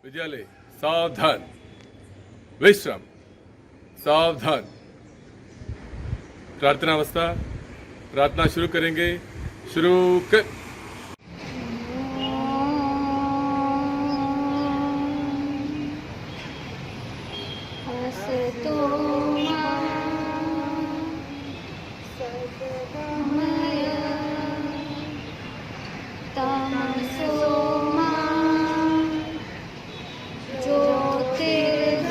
विद्यालय सावधान, विश्राम, सावधान। प्रार्थनावस्था, प्रार्थना शुरू करेंगे। शुरू कर। असतो मा सद्गमय तमसो मा ज्योतिर्गमय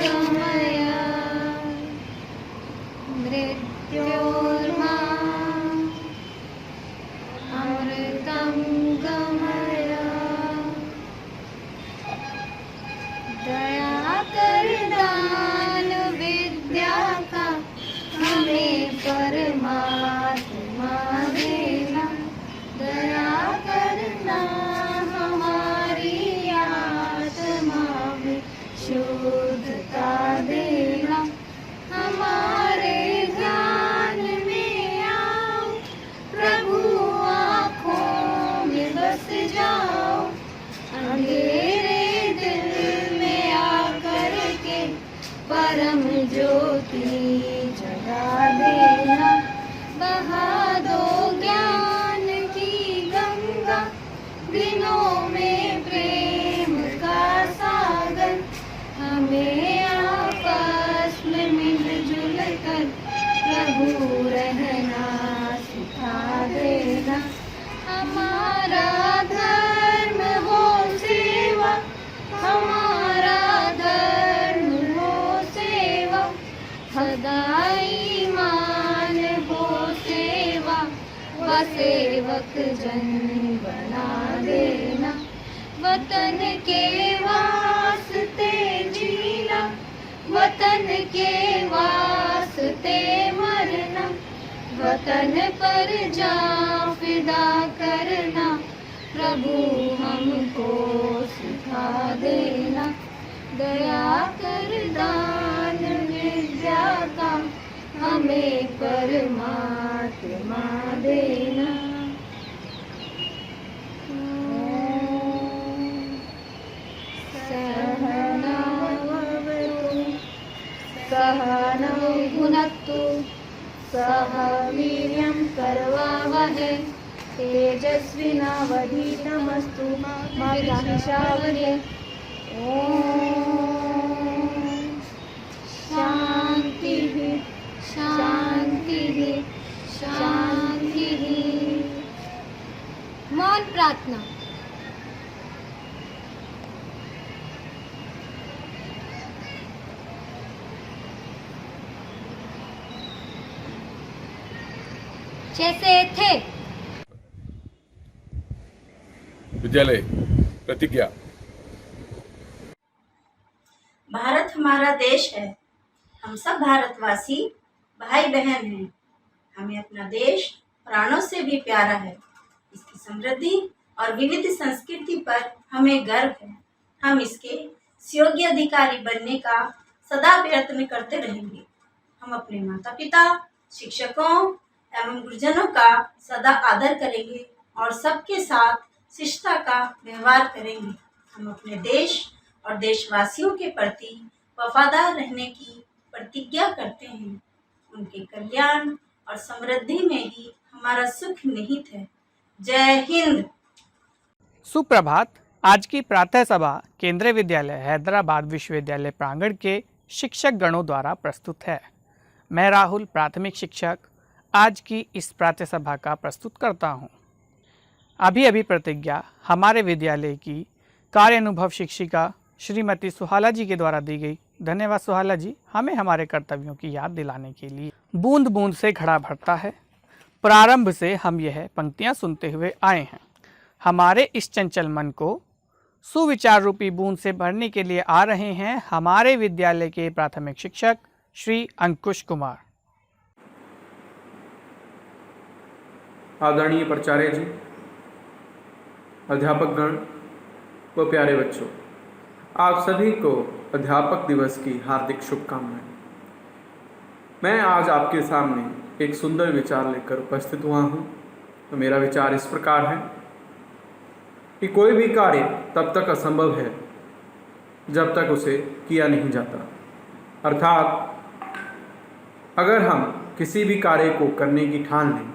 मृत्योर्मा अमृतं गमय। दया कर दान विद्या का हमें परमात्मा देना। दया करना हमारी आत्मा में शुद्धता देना। हमारे ध्यान में आओ प्रभु, आँखों में बस जाओ। अंधेरे दिल में आकर के परम ज्योति जगा देना। बहा दो ज्ञान की गंगा, दिनों में प्रेम का सागर। हमें आपस में मिलजुल कर प्रभु रहना सिखा देना। हमारा धर्म हो सेवा, हमारा धर्म हो सेवा। सदाई मान हो सेवा, व सेवक जन बना देना। वतन के वास्ते जीना, वतन के वास्ते मरना। वतन पर जान फिदा करना, प्रभु हमको सिखा देना। दया कर दान विद्या का हमें परमात्मा देना। सहनावतु सहनौ भुनक्तु सह वीर्यं करवावहै तेजस्विनावधीतमस्तु मा विद्विषावहै। ओम शांति शांति शांति। मौन प्रार्थना। जैसे थे। विद्यालय प्रतिज्ञा। भारत हमारा देश है। हम सब भारतवासी भाई बहन हैं। हमें अपना देश प्राणों से भी प्यारा है। इसकी समृद्धि और विविध संस्कृति पर हमें गर्व है। हम इसके योग्य अधिकारी बनने का सदा प्रयत्न करते रहेंगे। हम अपने माता पिता, शिक्षकों एवं गुरुजनों का सदा आदर करेंगे और सबके साथ शिष्टता का व्यवहार करेंगे। हम अपने देश और देशवासियों के प्रति वफादार रहने की प्रतिज्ञा करते हैं। उनके कल्याण और समृद्धि में ही हमारा सुख निहित है। जय हिंद। सुप्रभात। आज की प्रातः सभा केंद्रीय विद्यालय हैदराबाद विश्वविद्यालय प्रांगण के शिक्षक गणों द्वारा प्रस्तुत है। मैं राहुल, प्राथमिक शिक्षक, आज की इस प्रातः सभा का प्रस्तुत करता हूँ। अभी अभी प्रतिज्ञा हमारे विद्यालय की कार्य अनुभव शिक्षिका श्रीमती सुहाला जी के द्वारा दी गई। धन्यवाद सुहाला जी, हमें हमारे कर्तव्यों की याद दिलाने के लिए। बूंद बूंद से घड़ा भरता है, प्रारंभ से हम यह पंक्तियाँ सुनते हुए आए हैं। हमारे इस चंचल मन को सुविचार रूपी बूंद से भरने के लिए आ रहे हैं हमारे विद्यालय के प्राथमिक शिक्षक श्री अंकुश कुमार। आदरणीय प्राचार्य जी, अध्यापक गण व प्यारे बच्चों, आप सभी को अध्यापक दिवस की हार्दिक शुभकामनाएं। मैं आज आपके सामने एक सुंदर विचार लेकर उपस्थित हुआ हूँ। तो मेरा विचार इस प्रकार है कि कोई भी कार्य तब तक असंभव है जब तक उसे किया नहीं जाता। अर्थात अगर हम किसी भी कार्य को करने की ठान लें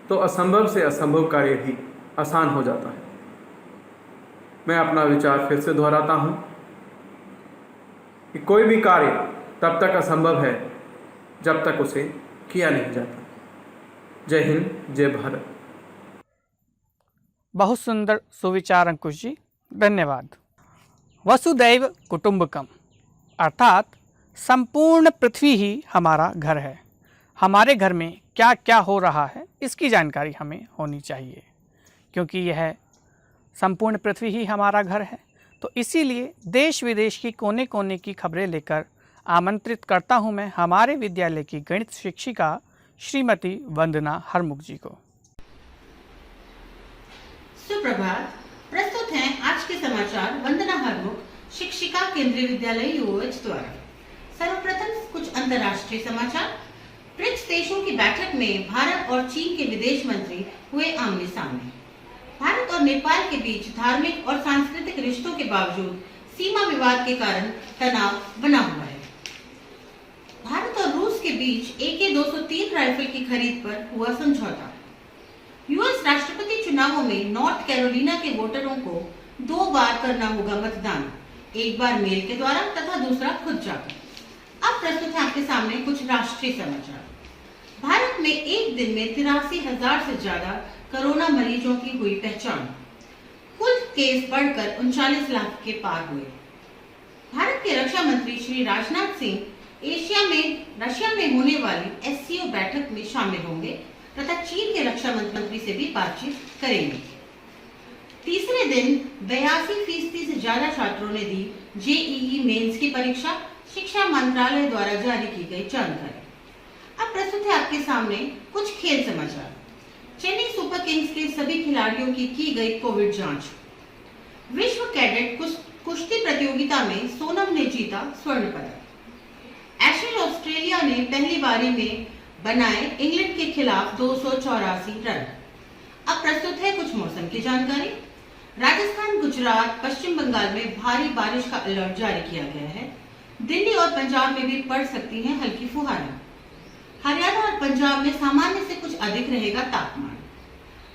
तो असंभव से असंभव कार्य भी आसान हो जाता है। मैं अपना विचार फिर से दोहराता हूँ कि कोई भी कार्य तब तक असंभव है जब तक उसे किया नहीं जाता। जय हिंद, जय भारत। बहुत सुंदर सुविचार अंकुश जी, धन्यवाद। वसुदैव कुटुंबकम अर्थात संपूर्ण पृथ्वी ही हमारा घर है। हमारे घर में क्या क्या हो रहा है इसकी जानकारी हमें होनी चाहिए, क्योंकि यह संपूर्ण पृथ्वी ही हमारा घर है। तो इसीलिए देश विदेश की कोने कोने की खबरें लेकर आमंत्रित करता हूं मैं हमारे विद्यालय की गणित शिक्षिका श्रीमती वंदना हरमुख जी को। सुप्रभात। प्रस्तुत हैं आज के समाचार वंदना हरमुख, शिक्षिका, केंद्रीय विद्यालय यूओएच द्वारा। सर्वप्रथम कुछ अंतर्राष्ट्रीय समाचार। ब्रिक्स देशों की बैठक में भारत और चीन के विदेश मंत्री हुए आमने सामने। भारत और नेपाल के बीच धार्मिक और सांस्कृतिक रिश्तों के बावजूद सीमा विवाद के कारण तनाव बना हुआ है। भारत और रूस के बीच AK-203 राइफल की खरीद पर हुआ समझौता। यूएस राष्ट्रपति चुनावों में नॉर्थ कैरोलिना के वोटरों को 2 बार करना होगा मतदान, एक बार मेल के द्वारा तथा दूसरा खुद जाकर। अब प्रस्तुत है आपके सामने कुछ राष्ट्रीय समाचार। भारत में एक दिन में 83,000 से ज्यादा कोरोना मरीजों की हुई पहचान। कुल केस बढ़कर 39 लाख के पार हुए। भारत के रक्षा मंत्री श्री राजनाथ सिंह रशिया में होने वाली SCO बैठक में शामिल होंगे तथा चीन के रक्षा मंत्री से भी बातचीत करेंगे। तीसरे दिन 82% से ज्यादा छात्रों ने दी JEE मेंस की परीक्षा, शिक्षा मंत्रालय द्वारा जारी की गई जानकारी। अब प्रस्तुत है आपके सामने कुछ खेल समाचार। चेन्नई सुपर किंग्स के सभी खिलाड़ियों की गई कोविड जांच। विश्व कैडेट कुश्ती प्रतियोगिता में सोनम ने जीता स्वर्ण पदक। एशेज ऑस्ट्रेलिया ने पहली बारी में बनाए इंग्लैंड के खिलाफ 284 रन। अब प्रस्तुत है कुछ मौसम की जानकारी। राजस्थान, गुजरात, पश्चिम बंगाल में भारी बारिश का अलर्ट जारी किया गया है। दिल्ली और पंजाब में भी पड़ सकती हैं हल्की फुहारें। हरियाणा और पंजाब में सामान्य से कुछ अधिक रहेगा तापमान।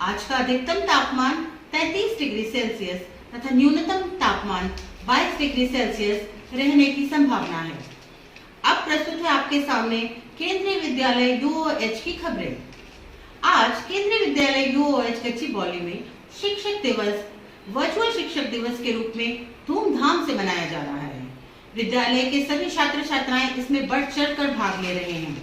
आज का अधिकतम तापमान 33 डिग्री सेल्सियस तथा न्यूनतम तापमान 22 डिग्री सेल्सियस रहने की संभावना है। अब प्रस्तुत है आपके सामने केंद्रीय विद्यालय यूओएच की खबरें। आज केंद्रीय विद्यालय यूओएच गच्चीबौली में शिक्षक दिवस वर्चुअल शिक्षक दिवस के रूप में धूमधाम से मनाया जा रहा है। विद्यालय के सभी छात्र छात्राएं इसमें बढ़ चढ़कर भाग ले रहे हैं।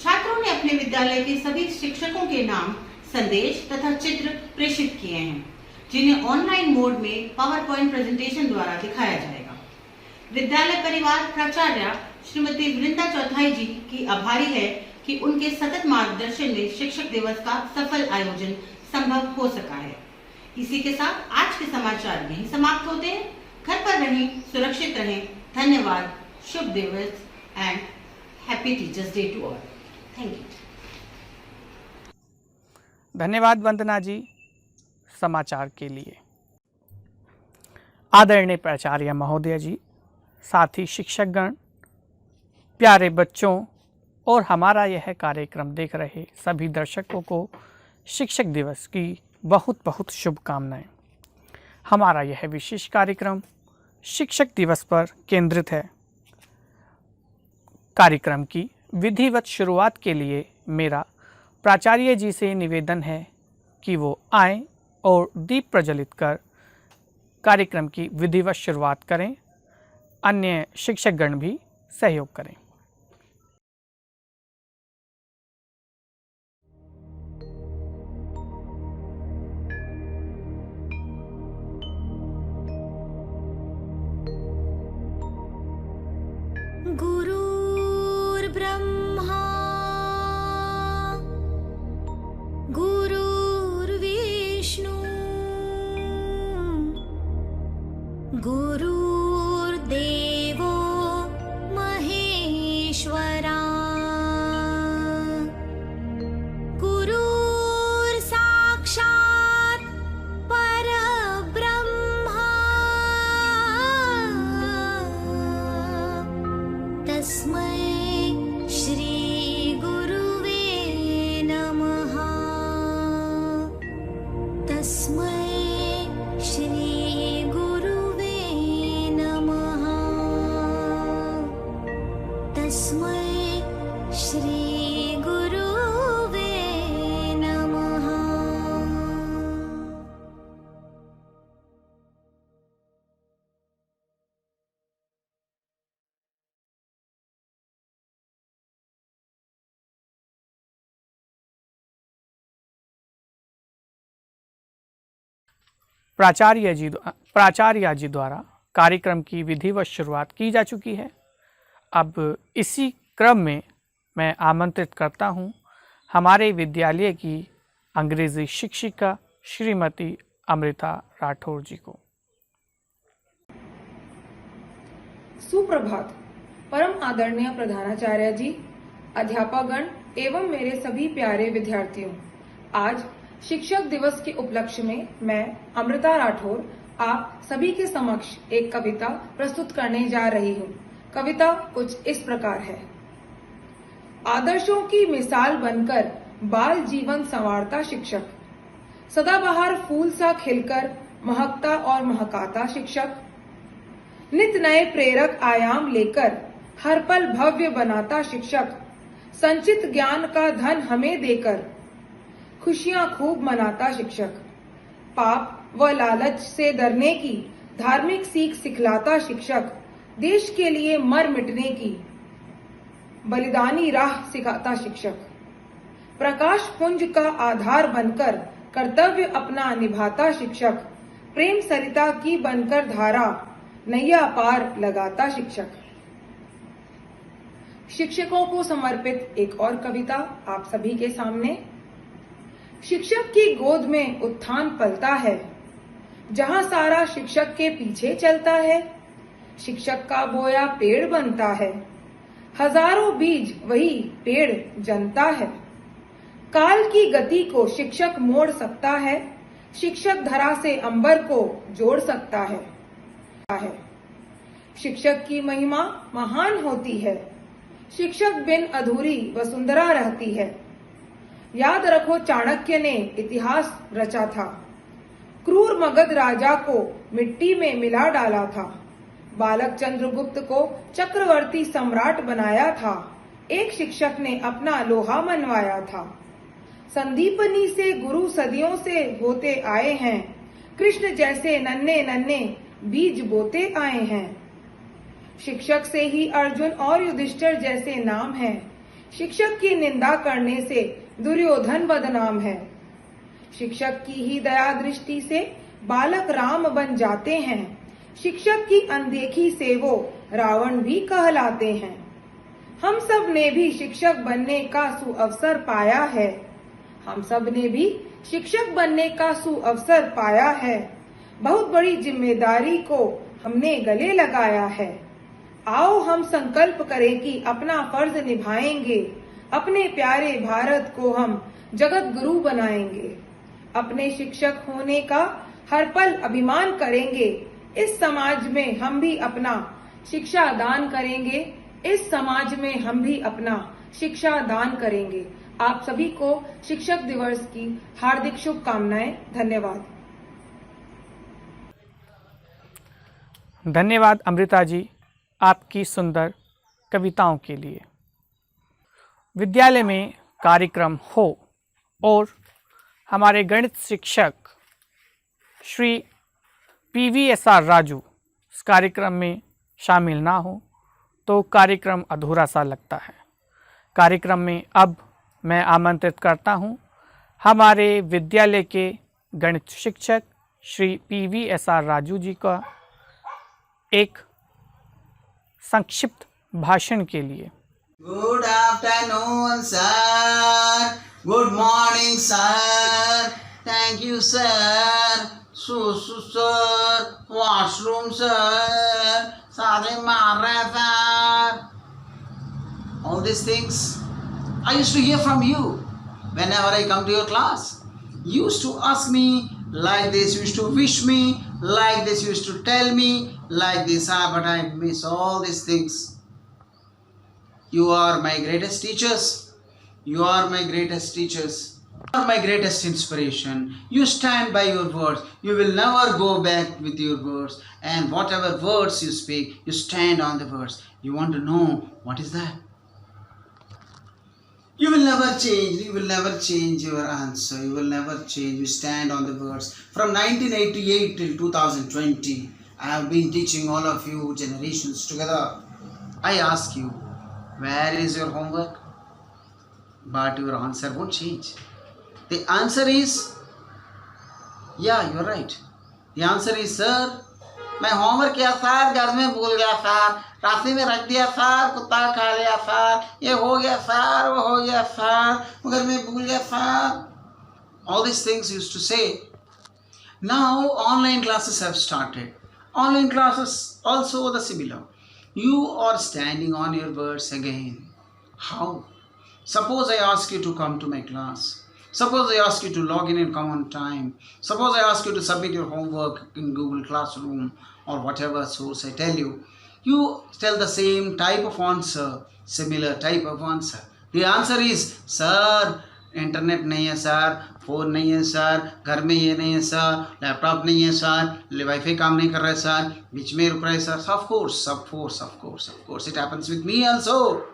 छात्रों ने अपने विद्यालय के सभी शिक्षकों के नाम, संदेश तथा चित्र प्रेषित किए हैं, जिन्हें ऑनलाइन मोड में पावर पॉइंट प्रेजेंटेशन द्वारा दिखाया जाएगा। विद्यालय परिवार प्राचार्य श्रीमती वृंदा चौथाई जी की आभारी है कि उनके सतत मार्गदर्शन में शिक्षक दिवस का सफल आयोजन संभव हो सका है। इसी के साथ आज के समाचार यहीं समाप्त होते हैं। घर पर रहें, सुरक्षित रहें। धन्यवाद। शुभ दिवस and happy teachers day to all. Thank you. धन्यवाद वंदना जी समाचार के लिए। आदरणीय प्राचार्य महोदय जी, साथ ही शिक्षकगण, प्यारे बच्चों और हमारा यह कार्यक्रम देख रहे सभी दर्शकों को शिक्षक दिवस की बहुत बहुत शुभकामनाएं। हमारा यह विशेष कार्यक्रम शिक्षक दिवस पर केंद्रित है। कार्यक्रम की विधिवत शुरुआत के लिए मेरा प्राचार्य जी से निवेदन है कि वो आएं और दीप प्रज्वलित कर कार्यक्रम की विधिवत शुरुआत करें। अन्य शिक्षकगण भी सहयोग करें। गुरुर्ब्रह्मा गुरुर्विष्णु गुरुर्देवो महेश्वरा गुरुर्साक्षात् परब्रह्मा प्राचार्य जी द्वारा कार्यक्रम की विधिवत शुरुआत की जा चुकी है। अब इसी क्रम में मैं आमंत्रित करता हूं हमारे विद्यालय की अंग्रेजी शिक्षिका श्रीमती अमृता राठौर जी को। सुप्रभात। परम आदरणीय प्रधानाचार्य जी, अध्यापकगण एवं मेरे सभी प्यारे विद्यार्थियों, आज शिक्षक दिवस के उपलक्ष्य में मैं अमृता राठौर आप सभी के समक्ष एक कविता प्रस्तुत करने जा रही हूँ। कविता कुछ इस प्रकार है। आदर्शों की मिसाल बनकर बाल जीवन संवारता शिक्षक, सदाबहार फूल सा खिलकर महकता और महकाता शिक्षक, नित नए प्रेरक आयाम लेकर हर पल भव्य बनाता शिक्षक, संचित ज्ञान का धन हमें देकर खुशियां खूब मनाता शिक्षक, पाप व लालच से डरने की धार्मिक सीख सिखलाता शिक्षक, देश के लिए मर मिटने की बलिदानी राह सिखाता शिक्षक, प्रकाश पुंज का आधार बनकर कर्तव्य अपना निभाता शिक्षक, प्रेम सरिता की बनकर धारा नैया पार लगाता शिक्षक। शिक्षकों को समर्पित एक और कविता आप सभी के सामने। शिक्षक की गोद में उत्थान पलता है, जहां सारा शिक्षक के पीछे चलता है। शिक्षक का बोया पेड़ बनता है, हजारों बीज वही पेड़ जनता है। काल की गति को शिक्षक मोड़ सकता है, शिक्षक धरा से अंबर को जोड़ सकता है। शिक्षक की महिमा महान होती है, शिक्षक बिन अधूरी वसुंधरा रहती है। याद रखो चाणक्य ने इतिहास रचा था, क्रूर मगध राजा को मिट्टी में मिला डाला था। बालक चंद्रगुप्त को चक्रवर्ती सम्राट बनाया था, एक शिक्षक ने अपना लोहा मनवाया था। संदीपनी से गुरु सदियों से होते आए हैं, कृष्ण जैसे नन्हे नन्हे बीज बोते आए हैं। शिक्षक से ही अर्जुन और युधिष्ठिर जैसे नाम हैं, शिक्षक की निंदा करने से दुर्योधन बदनाम है। शिक्षक की ही दया दृष्टि से बालक राम बन जाते हैं, शिक्षक की अनदेखी से वो रावण भी कहलाते हैं। हम सब ने भी शिक्षक बनने का सुअवसर पाया है, हम सब ने भी शिक्षक बनने का सुअवसर पाया है। बहुत बड़ी जिम्मेदारी को हमने गले लगाया है। आओ हम संकल्प करें कि अपना फर्ज निभाएंगे, अपने प्यारे भारत को हम जगत गुरु बनाएंगे। अपने शिक्षक होने का हर पल अभिमान करेंगे, इस समाज में हम भी अपना शिक्षा दान करेंगे, इस समाज में हम भी अपना शिक्षा दान करेंगे। आप सभी को शिक्षक दिवस की हार्दिक शुभकामनाएं। धन्यवाद। धन्यवाद अमृता जी आपकी सुंदर कविताओं के लिए। विद्यालय में कार्यक्रम हो और हमारे गणित शिक्षक श्री PVSR राजू इस कार्यक्रम में शामिल ना हो तो कार्यक्रम अधूरा सा लगता है। कार्यक्रम में अब मैं आमंत्रित करता हूं हमारे विद्यालय के गणित शिक्षक श्री PVSR राजू जी का एक संक्षिप्त भाषण के लिए। Good afternoon, sir. Good morning, sir. Thank you, sir. Sir. Washroom, sir. Sorry, Mara, sir. All these things I used to hear from you whenever I come to your class. You used to ask me like this, you used to wish me like this, you used to tell me like this, but I miss all these things. You are my greatest teachers. You are my greatest teachers. You are my greatest inspiration. You stand by your words. You will never go back with your words. And whatever words you speak, you stand on the words. You want to know what is that? You will never change. You will never change your answer. You will never change. You stand on the words. From 1988 till 2020, I have been teaching all of you generations together. I ask you, where is your homework? But your answer won't change. The answer is, yeah, you're right. The answer is, sir, मैं homework किया sir, घर में भूल गया sir, रास्ते में रख दिया सर, कुत्ता खा लिया सर, ये हो गया सर, वो हो गया सर, घर में भूल गया sir. All these things used to say. Now online classes have started. Online classes also the similar. You are standing on your words again. How? Suppose I ask you to come to my class. Suppose I ask you to log in and come on time. Suppose I ask you to submit your homework in Google Classroom or whatever source I tell you. You tell the same type of answer, similar type of answer. The answer is, sir, internet नहीं है sir, phone नहीं है sir, घर में ये नहीं है sir, laptop नहीं है सर, वाईफाई काम नहीं कर रहा है सर, बीच में रुक रहा है sir. Of course, it happens with me also.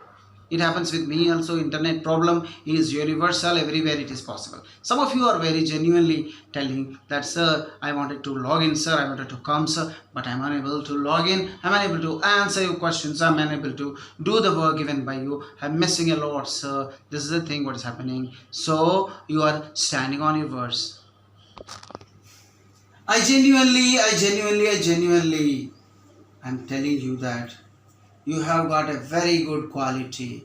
Internet problem is universal, everywhere it is possible. Some of you are very genuinely telling that, sir, I wanted to log in, sir, I wanted to come, sir, but I'm unable to log in, I'm unable to answer your questions, I'm unable to do the work given by you, I'm missing a lot, sir. This is the thing what is happening. So you are standing on your words. I genuinely, I'm telling you that you have got a very good quality.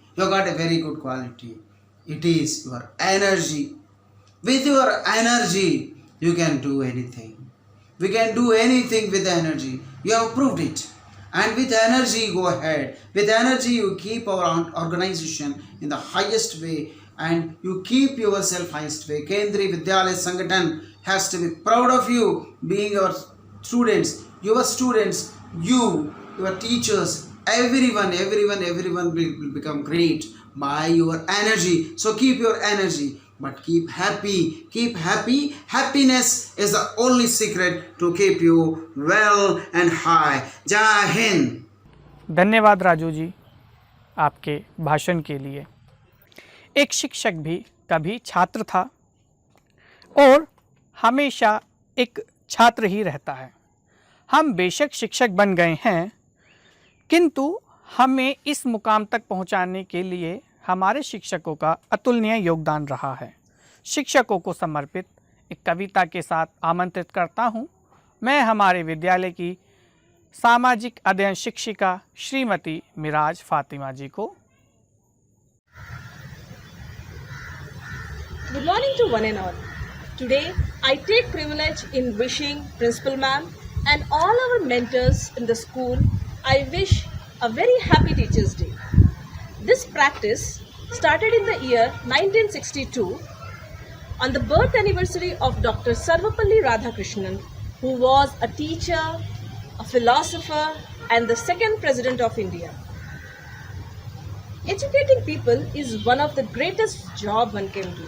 It is your energy. With your energy, you can do anything. We can do anything with energy. You have proved it. And with energy, go ahead. With energy, you keep our organization in the highest way and you keep yourself highest way. Kendriya Vidyalaya Sangathan has to be proud of you, being your students, your teachers, everyone will become great by your energy. So keep your energy, but keep happy. Happiness is the only secret to keep you well and high. Jai Hind. धन्यवाद राजू जी आपके भाषण के लिए. एक शिक्षक भी कभी छात्र था और हमेशा एक छात्र ही रहता है. हम बेशक शिक्षक बन गए हैं, किंतु हमें इस मुकाम तक पहुंचाने के लिए हमारे शिक्षकों का अतुलनीय योगदान रहा है. शिक्षकों को समर्पित एक कविता के साथ आमंत्रित करता हूं मैं हमारे विद्यालय की सामाजिक अध्ययन शिक्षिका श्रीमती मिराज फातिमा जी को. Good morning to one and all. Today, I take privilege in wishing Principal Ma'am and all our mentors in the school, I wish a very happy Teachers' Day. This practice started in the year 1962 on the birth anniversary of Dr. Sarvapalli Radhakrishnan, who was a teacher, a philosopher, and the second President of India. Educating people is one of the greatest job one can do.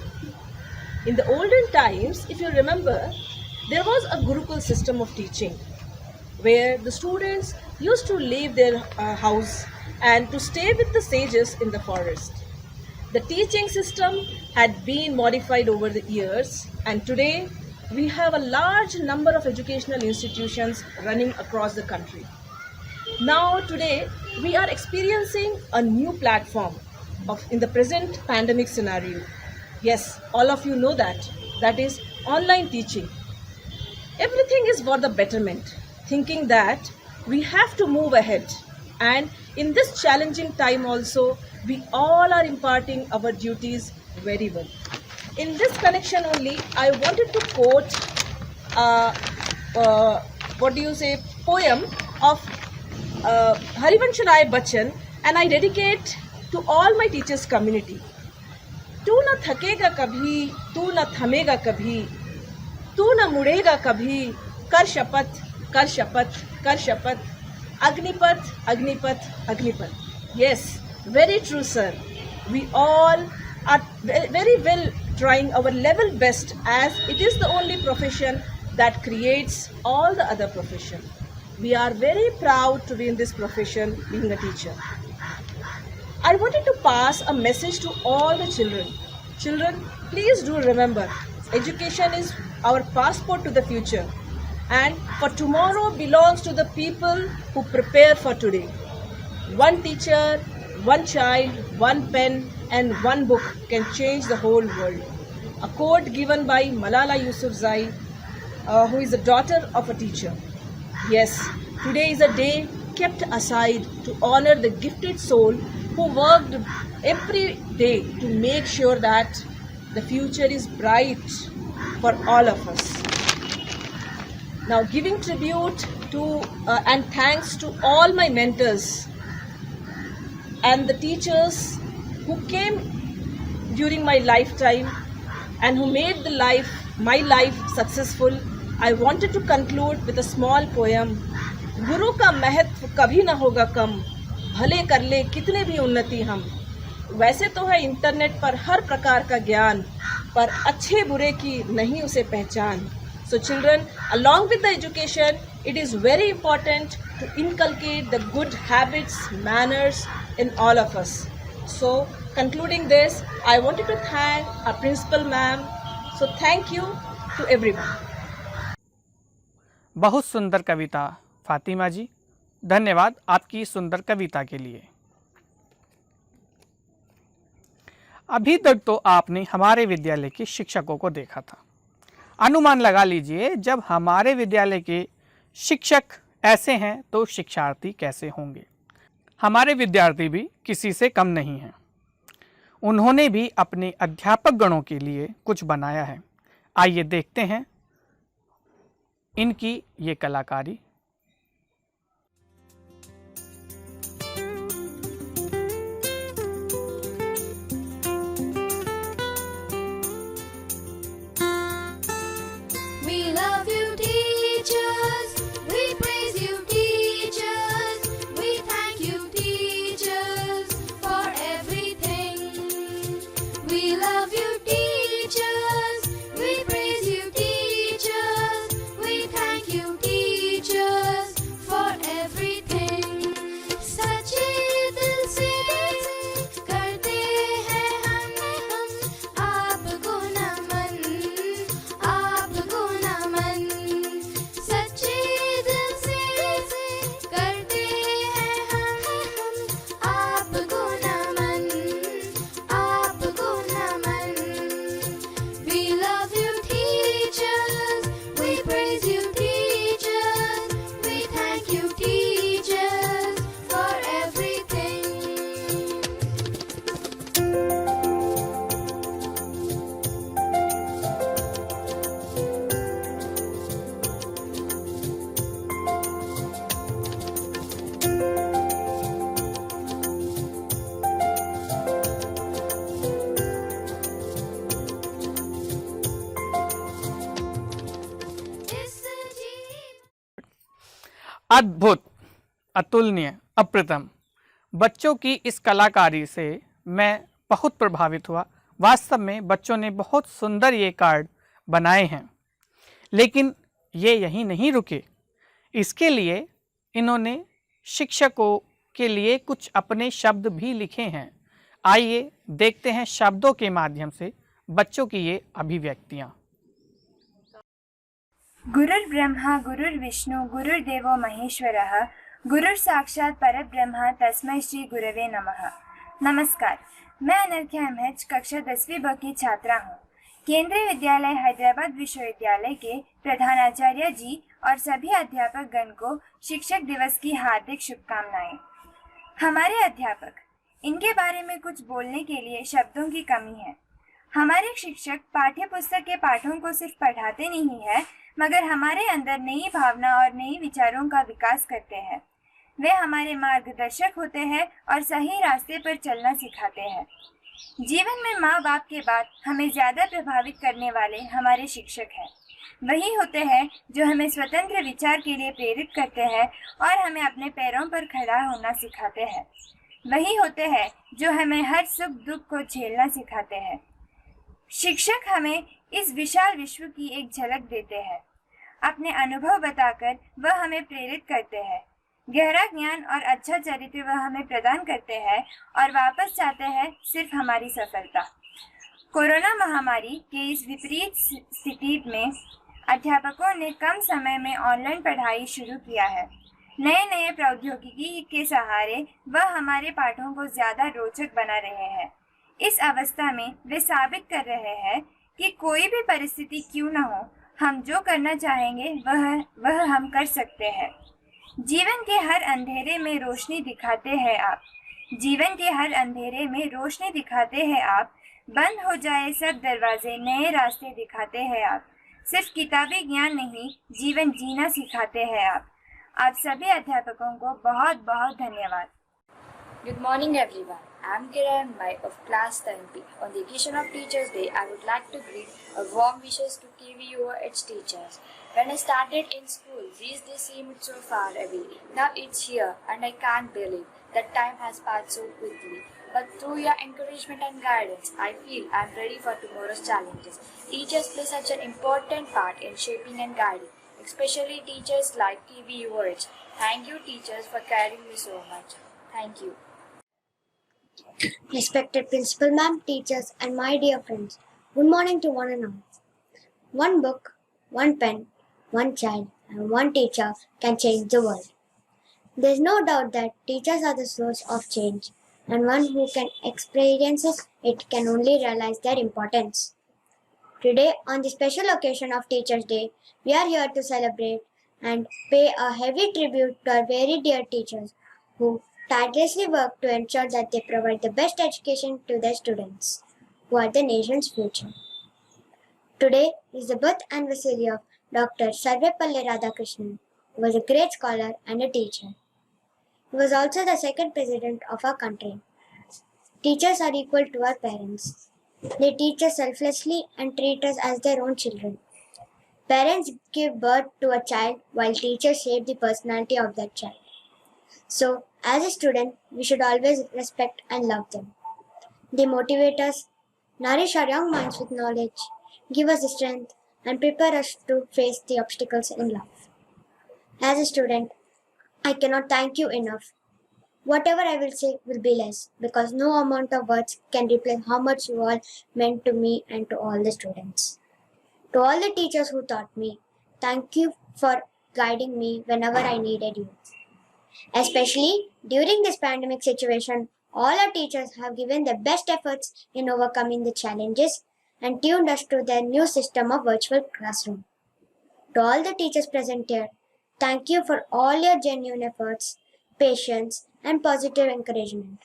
In the olden times, if you remember, there was a Gurukul system of teaching where the students used to leave their house and to stay with the sages in the forest. The teaching system had been modified over the years, and today we have a large number of educational institutions running across the country. Now today we are experiencing a new platform in the present pandemic scenario. Yes, all of you know that is online teaching. Everything is for the betterment, thinking that we have to move ahead, and in this challenging time also we all are imparting our duties very well. In this connection only, I wanted to quote poem of Harivansh Rai Bachchan, and I dedicate to all my teachers community. तू न थकेगा कभी, तू न थमेगा कभी, तू न मुड़ेगा कभी, कर शपथ कर शपथ कर शपथ, Agnipath Agnipath Agnipath. Yes, very true, sir. We all are very well trying our level best, as it is the only profession that creates all the other profession. We are very proud to be in this profession, being a teacher. I wanted to pass a message to all the children. Children, please do remember, education is our passport to the future, and for tomorrow belongs to the people who prepare for today. One teacher, one child, one pen, and one book can change the whole world. A quote given by Malala Yousafzai, who is the daughter of a teacher. Yes, today is a day kept aside to honor the gifted soul who worked every day to make sure that the future is bright for all of us. Now, giving tribute to and thanks to all my mentors and the teachers who came during my lifetime and who made my life successful, I wanted to conclude with a small poem. गुरु का महत्व कभी ना होगा कम, भले कर ले कितने भी उन्नति हम। वैसे तो है इंटरनेट पर हर प्रकार का ज्ञान, पर अच्छे बुरे की नहीं उसे पहचान। So children, along with the education, it is very important to inculcate the good habits, manners in all of us. So concluding this, I wanted to thank our principal ma'am. So thank you to everyone. बहुत सुंदर कविता फातिमा जी, धन्यवाद आपकी सुंदर कविता के लिए। अभी तक तो आपने हमारे विद्यालय के शिक्षकों को देखा था। अनुमान लगा लीजिए, जब हमारे विद्यालय के शिक्षक ऐसे हैं तो शिक्षार्थी कैसे होंगे। हमारे विद्यार्थी भी किसी से कम नहीं हैं। उन्होंने भी अपने अध्यापक गणों के लिए कुछ बनाया है। आइए देखते हैं इनकी ये कलाकारी। We love you, teachers. We praise you, teachers. We thank you, teachers, for everything. We love you, teachers. We praise you, teachers. We thank you, teachers, for everything. सच्चे दिल से करते हैं हम आपको नमन, आपको नमन। सच्चे दिल से करते हैं हम आपको नमन, आपको नमन। We love you, teachers. We praise you, teachers. We thank you, teachers, for everything. इस जीवन अद्भुत, अतुलनीय, अप्रतिम। बच्चों की इस कलाकारी से मैं बहुत प्रभावित हुआ। वास्तव में बच्चों ने बहुत सुंदर ये कार्ड बनाए हैं। लेकिन ये यहीं नहीं रुके। इसके लिए इन्होंने शिक्षकों के लिए कुछ अपने शब्द भी लिखे हैं। आइए देखते हैं शब्दों के माध्यम से बच्चों की ये अभिव्यक्तियाँ। गुरुर्ब्रह्मा गुरुर्विष्णु गुरुर्देवो महेश्वरः गुरुर साक्षात् परब्रह्म तस्मै श्री गुरवे नमः। नमस्कार, मैं अनर्घ्या एमएच कक्षा 10वीं ब की छात्रा हूँ। केंद्रीय विद्यालय हैदराबाद विश्वविद्यालय के प्रधानाचार्य जी और सभी अध्यापक गण को शिक्षक दिवस की हार्दिक शुभकामनाएं। हमारे अध्यापक, इनके बारे में कुछ बोलने के लिए शब्दों की कमी है। हमारे शिक्षक पाठ्य पुस्तक के पाठों को सिर्फ पढ़ाते नहीं है, मगर हमारे अंदर नई भावना और नई विचारों का विकास करते हैं। वे हमारे मार्गदर्शक होते हैं और सही रास्ते पर चलना सिखाते हैं। जीवन में माँ बाप के बाद हमें ज़्यादा प्रभावित करने वाले हमारे शिक्षक हैं। वही होते हैं जो हमें स्वतंत्र विचार के लिए प्रेरित करते हैं और हमें अपने पैरों पर खड़ा होना सिखाते हैं। वही होते हैं जो हमें हर सुख दुख को झेलना सिखाते हैं। शिक्षक हमें इस विशाल विश्व की एक झलक देते हैं। अपने अनुभव बताकर वह हमें प्रेरित करते हैं। गहरा ज्ञान और अच्छा चरित्र वह हमें प्रदान करते हैं और वापस चाहते हैं सिर्फ हमारी सफलता। कोरोना महामारी के इस विपरीत स्थिति में अध्यापकों ने कम समय में ऑनलाइन पढ़ाई शुरू किया है। नए नए प्रौद्योगिकी के सहारे वह हमारे पाठों को ज़्यादा रोचक बना रहे हैं। इस अवस्था में वे साबित कर रहे हैं कि कोई भी परिस्थिति क्यों न हो, हम जो करना चाहेंगे वह हम कर सकते हैं। जीवन के हर अंधेरे में रोशनी दिखाते हैं आप। जीवन के हर अंधेरे में रोशनी दिखाते हैं आप। बंद हो जाए सब दरवाजे, नए रास्ते दिखाते हैं आप। सिर्फ किताबी ज्ञान नहीं, जीवन जीना सिखाते हैं आप। आप सभी अध्यापकों को बहुत बहुत धन्यवाद। Good morning everyone. I am Kiran Mai of class 10B. On the occasion of Teachers Day, I would like to greet a warm wishes to KVUH teachers. When I started in school, these days seemed so far away. Now it's here and I can't believe that time has passed so quickly. But through your encouragement and guidance, I feel I am ready for tomorrow's challenges. Teachers play such an important part in shaping and guiding, especially teachers like KVUH. Thank you teachers for caring me so much. Thank you. Respected Principal Ma'am, teachers and my dear friends, good morning to one and all. One book, one pen, one child and one teacher can change the world. There is no doubt that teachers are the source of change, and one who can experience it can only realize their importance. Today, on the special occasion of Teachers' Day, we are here to celebrate and pay a heavy tribute to our very dear teachers who tirelessly work to ensure that they provide the best education to their students, who are the nation's future. Today is the birth anniversary of Dr. Sarvepalli Radhakrishnan, who was a great scholar and a teacher. He was also the second president of our country. Teachers are equal to our parents. They teach us selflessly and treat us as their own children. Parents give birth to a child while teachers shape the personality of that child. So, as a student, we should always respect and love them. They motivate us, nourish our young minds with knowledge, give us the strength, and prepare us to face the obstacles in life. As a student, I cannot thank you enough. Whatever I will say will be less, because no amount of words can replace how much you all meant to me and to all the students. To all the teachers who taught me, thank you for guiding me whenever I needed you. Especially during this pandemic situation, all our teachers have given their best efforts in overcoming the challenges and tuned us to their new system of virtual classroom. To all the teachers present here, thank you for all your genuine efforts, patience, and positive encouragement.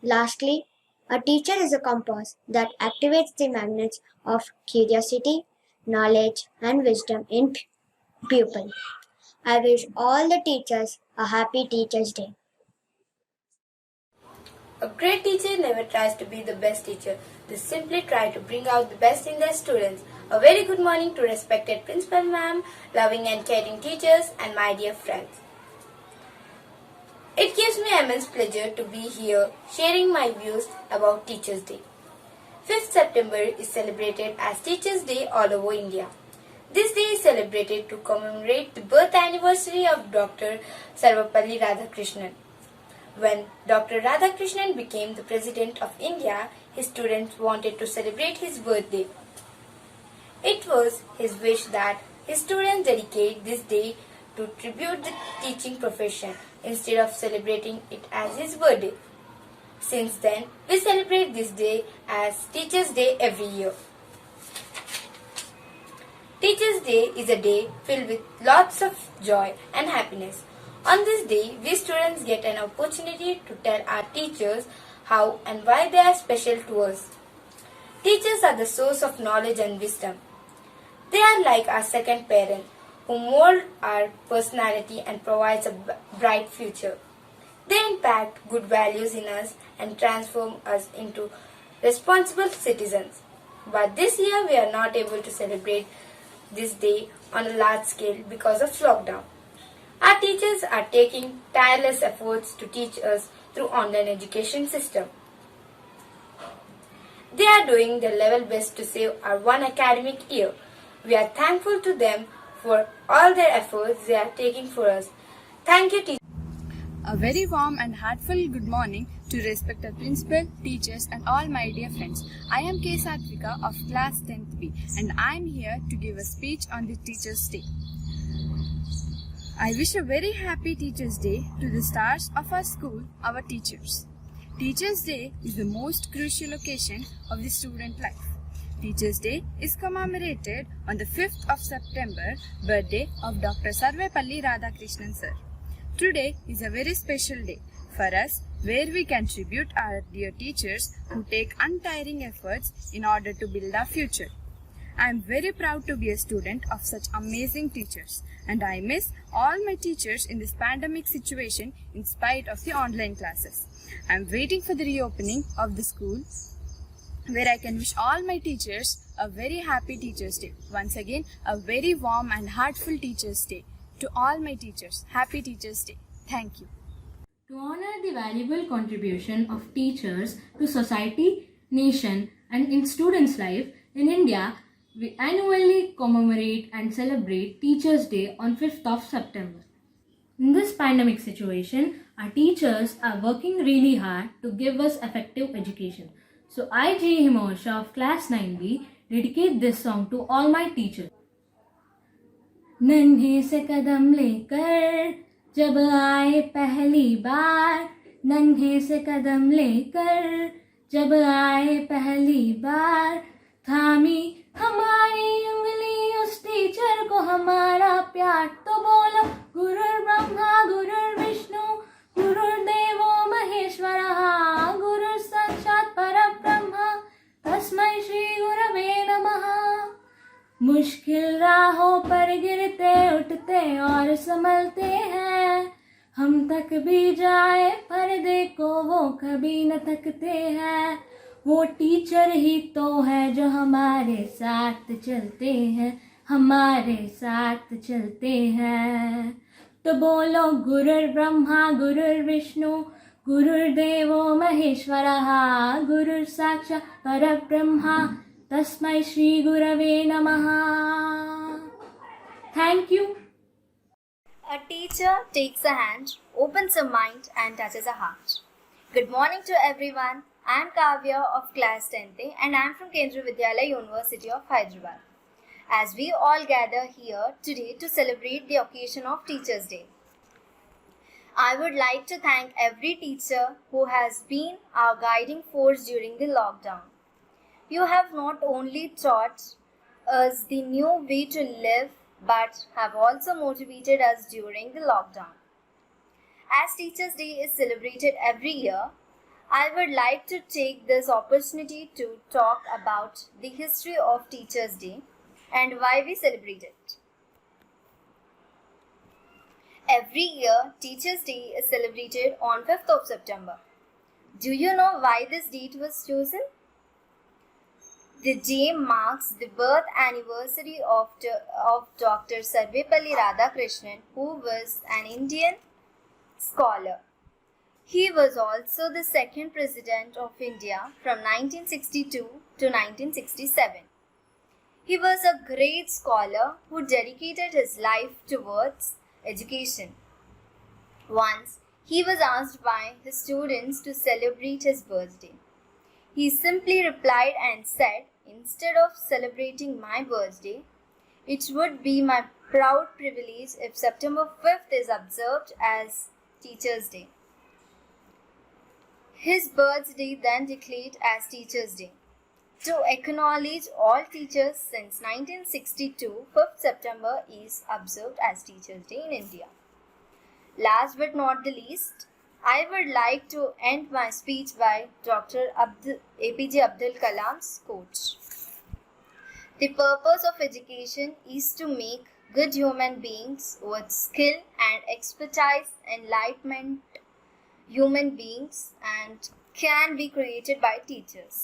Lastly, a teacher is a compass that activates the magnets of curiosity, knowledge, and wisdom in pupil. I wish all the teachers a happy Teachers' Day. A great teacher never tries to be the best teacher. They simply try to bring out the best in their students. A very good morning to respected Principal Ma'am, loving and caring teachers, and my dear friends. It gives me immense pleasure to be here sharing my views about Teachers' Day. 5th September is celebrated as Teachers' Day all over India. This day is celebrated to commemorate the birth anniversary of Dr. Sarvepalli Radhakrishnan. When Dr. Radhakrishnan became the President of India, his students wanted to celebrate his birthday. It was his wish that his students dedicate this day to tribute the teaching profession instead of celebrating it as his birthday. Since then, we celebrate this day as Teachers' Day every year. Teachers' Day is a day filled with lots of joy and happiness. On this day, we students get an opportunity to tell our teachers how and why they are special to us. Teachers are the source of knowledge and wisdom. They are like our second parents who mold our personality and provides a bright future. They impact good values in us and transform us into responsible citizens. But this year we are not able to celebrate this day on a large scale because of lockdown. Our teachers are taking tireless efforts to teach us through online education system. They are doing their level best to save our one academic year. We are thankful to them for all their efforts they are taking for us. Thank you, teachers. A very warm and heartfelt good morning to respected principal, teachers and all my dear friends. I am K. Satvika of class 10th B and I am here to give a speech on the Teachers' Day. I wish a very happy Teachers' Day to the stars of our school, our teachers. Teachers' Day is the most crucial occasion of the student life. Teachers' Day is commemorated on the 5th of September, birthday of Dr. Sarvepalli Radhakrishnan sir. Today is a very special day for us where we can tribute our dear teachers who take untiring efforts in order to build our future. I am very proud to be a student of such amazing teachers, and I miss all my teachers in this pandemic situation in spite of the online classes. I am waiting for the reopening of the school where I can wish all my teachers a very happy Teachers' Day. Once again, a very warm and heartful Teachers' Day. To all my teachers, happy Teachers' Day. Thank you. To honor the valuable contribution of teachers to society, nation, and in students' life, in India, we annually commemorate and celebrate Teachers' Day on 5th of September. In this pandemic situation, our teachers are working really hard to give us effective education. So I, J. Himosha of class 9B, dedicate this song to all my teachers. नन्हे से कदम लेकर जब आए पहली बार, नन्हे से कदम लेकर जब आए पहली बार, थामी हमारी उंगली उस टीचर को हमारा प्यार, तो बोलो गुरुर् ब्रह्मा गुरुर्विष्णु गुरुर्देवो महेश्वरः, गुरुः साक्षात् परब्रह्म तस्मै श्री गुरवे नमः। मुश्किल राहों पर गिरते उठते और संभलते हैं, हम तक भी जाए पर देखो वो कभी न थकते हैं, वो टीचर ही तो है जो हमारे साथ चलते हैं, हमारे साथ चलते हैं। तो बोलो गुरुर् ब्रह्मा गुरुर्विष्णु गुरुर्देवो महेश्वरः, गुरुः साक्षात् परब्रह्म तस्मै श्री गुरवे नमः। Thank you. A teacher takes a hand, opens a mind and touches a heart. Good morning to everyone. I am Kavya of class 10th and I am from Kendriya Vidyalaya University of Hyderabad. As we all gather here today to celebrate the occasion of Teachers' Day, I would like to thank every teacher who has been our guiding force during the lockdown. You have not only taught us the new way to live, but have also motivated us during the lockdown. As Teachers' Day is celebrated every year, I would like to take this opportunity to talk about the history of Teachers' Day and why we celebrate it. Every year, Teachers' Day is celebrated on 5th of September. Do you know why this date was chosen? The day marks the birth anniversary of Dr. Sarvepalli Radhakrishnan, who was an Indian scholar. He was also the second President of India from 1962 to 1967. He was a great scholar who dedicated his life towards education. Once, he was asked by his students to celebrate his birthday. He simply replied and said, "Instead of celebrating my birthday, it would be my proud privilege if September 5th is observed as Teachers' Day." His birthday then declared as Teachers' Day. To acknowledge all teachers since 1962, 5th September is observed as Teachers' Day in India. Last but not the least, I would like to end my speech by Dr. APJ Abdul Kalam's quote. The purpose of education is to make good human beings with skill and expertise, enlightenment human beings, and can be created by teachers.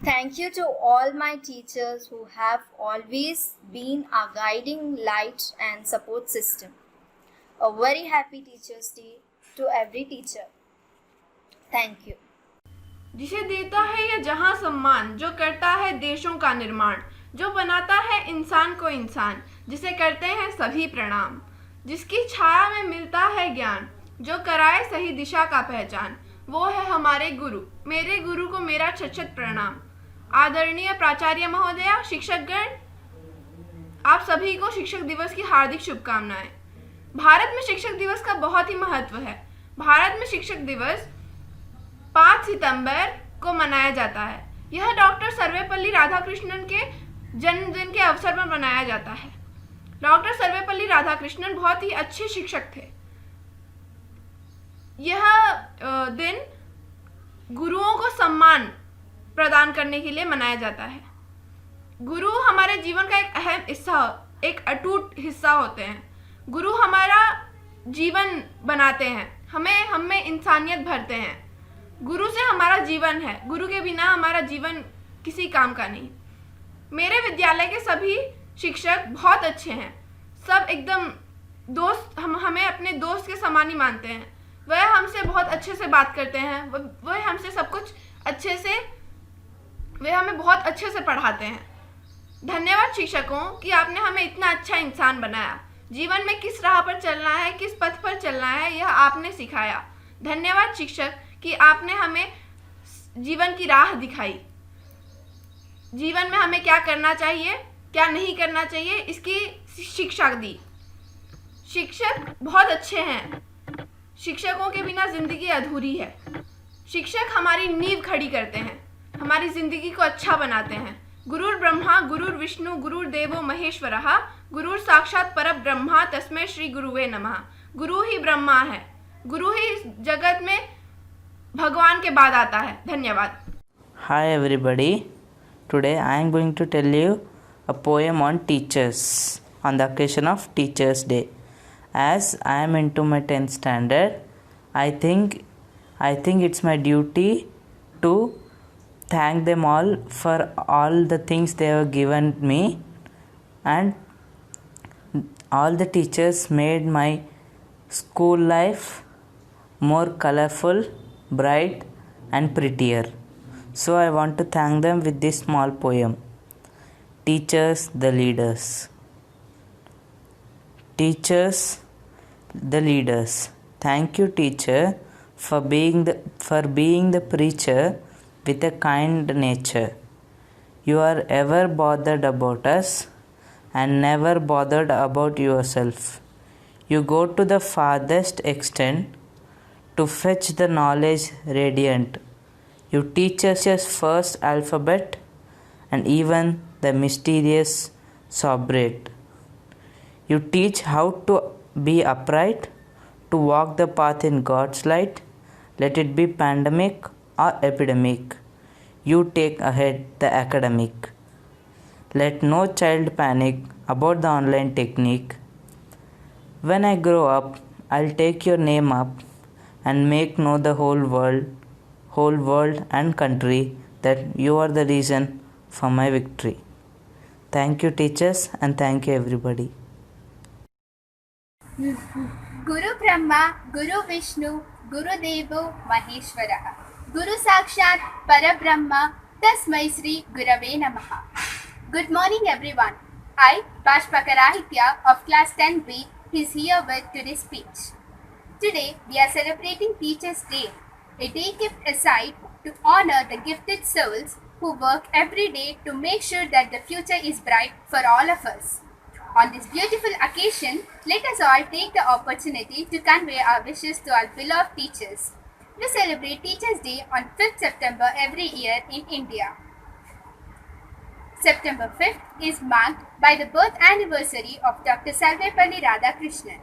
Thank you to all my teachers who have always been our guiding light and support system. A very happy Teachers' Day to every teacher. Thank you. जिसे देता है यह जहां सम्मान, जो करता है देशों का निर्माण, जो बनाता है इंसान को इंसान, जिसे करते हैं सभी प्रणाम, जिसकी छाया में मिलता है ज्ञान, जो कराए सही दिशा का पहचान, वो है हमारे गुरु। मेरे गुरु को मेरा छत प्रणाम। आदरणीय प्राचार्य महोदया, शिक्षकगण, आप सभी को शिक्षक दिवस की हार्दिक शुभकामनाएं। भारत में शिक्षक दिवस का बहुत ही महत्व है। भारत में शिक्षक दिवस 5 सितंबर को मनाया जाता है। यह डॉक्टर सर्वेपल्ली राधाकृष्णन के जन्मदिन के अवसर पर मनाया जाता है। डॉक्टर सर्वेपल्ली राधाकृष्णन बहुत ही अच्छे शिक्षक थे। यह दिन गुरुओं को सम्मान प्रदान करने के लिए मनाया जाता है। गुरु हमारे जीवन का एक अहम हिस्सा, एक अटूट हिस्सा होते हैं। गुरु हमारा जीवन बनाते हैं, हम में इंसानियत भरते हैं। गुरु से हमारा जीवन है, गुरु के बिना हमारा जीवन किसी काम का नहीं। मेरे विद्यालय के सभी शिक्षक बहुत अच्छे हैं, सब एकदम दोस्त, हमें अपने दोस्त के समान ही मानते हैं। वह हमसे बहुत अच्छे से बात करते हैं, वह हमसे सब कुछ अच्छे से, वह हमें बहुत अच्छे से पढ़ाते हैं। धन्यवाद शिक्षकों कि आपने हमें इतना अच्छा इंसान बनाया। जीवन में किस राह पर चलना है, किस पथ पर चलना है, यह आपने सिखाया। धन्यवाद शिक्षक कि आपने हमें जीवन की राह दिखाई। जीवन में हमें क्या करना चाहिए, क्या नहीं करना चाहिए, इसकी शिक्षा दी। शिक्षक बहुत अच्छे हैं। शिक्षकों के बिना जिंदगी अधूरी है। शिक्षक हमारी नींव खड़ी करते हैं, हमारी जिंदगी को अच्छा बनाते हैं। गुरुर् ब्रह्मा गुरुर् विष्णु गुरुर्देवो महेश्वरः, गुरुर् साक्षात परब्रह्मा तस्मै श्री गुरुवे नमः। गुरु ही ब्रह्मा है, गुरु ही इस जगत में भगवान के बाद आता है। धन्यवाद। Hi everybody, today I am going to tell you a poem on teachers on the occasion of Teachers Day. As I am into my 10th standard, I think it's my duty to thank them all for all the things they have given me, and all the teachers made my school life more colorful, bright and prettier. So I want to thank them with this small poem. Teachers, the leaders. Teachers, the leaders. Thank you, teacher, for being the preacher with a kind nature. You are ever bothered about us and never bothered about yourself. You go to the farthest extent to fetch the knowledge radiant. You teach us your first alphabet and even the mysterious sobriet. You teach how to be upright, to walk the path in God's light, let it be pandemic or epidemic. You take ahead the academic. Let no child panic about the online technique. When I grow up, I'll take your name up and make know the whole world and country that you are the reason for my victory. Thank you, teachers, and thank you, everybody. गुरु ब्रह्मा गुरु विष्णु गुरुदेवो महेश्वरः, गुरु साक्षात परब्रह्म तस्मै श्री गुरवे नमः. Good morning everyone. I, Bashpakarahitya of class 10B, is here with today's speech. Today we are celebrating Teachers' Day, a day kept aside to honor the gifted souls who work every day to make sure that the future is bright for all of us. On this beautiful occasion, let us all take the opportunity to convey our wishes to our beloved teachers. We celebrate Teachers' Day on 5th September every year in India. September 5th is marked by the birth anniversary of Dr. Sarvepalli Radhakrishnan.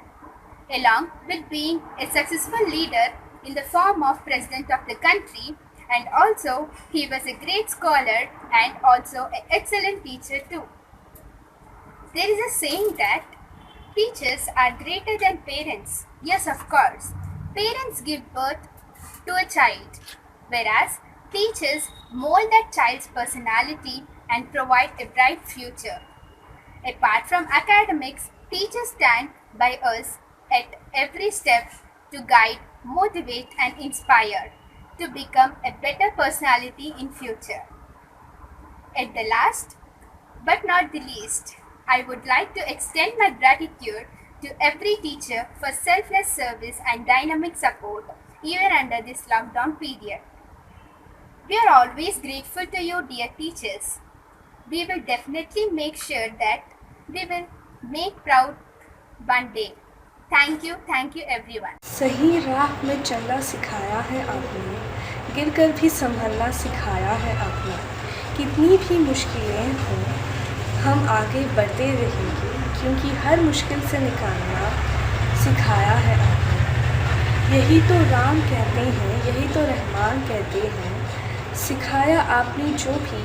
Along with being a successful leader in the form of President of the country, and also he was a great scholar and also an excellent teacher too. There is a saying that teachers are greater than parents. Yes, of course. Parents give birth to a child, whereas teachers mold that child's personality and provide a bright future. Apart from academics, teachers stand by us at every step to guide, motivate and inspire to become a better personality in future. At the last, but not the least, I would like to extend my gratitude to every teacher for selfless service and dynamic support even under this lockdown period. We are always grateful to you, dear teachers. We will definitely make sure that we will make proud one day. Thank you everyone. सही राह में चलना सिखाया है आपने, गिरकर भी संभलना सिखाया है आपने. कितनी भी मुश्किलें हों, हम आगे बढ़ते रहेंगे, क्योंकि हर मुश्किल से निकालना सिखाया है आपने। यही तो राम कहते हैं, यही तो रहमान कहते हैं, सिखाया आपने जो भी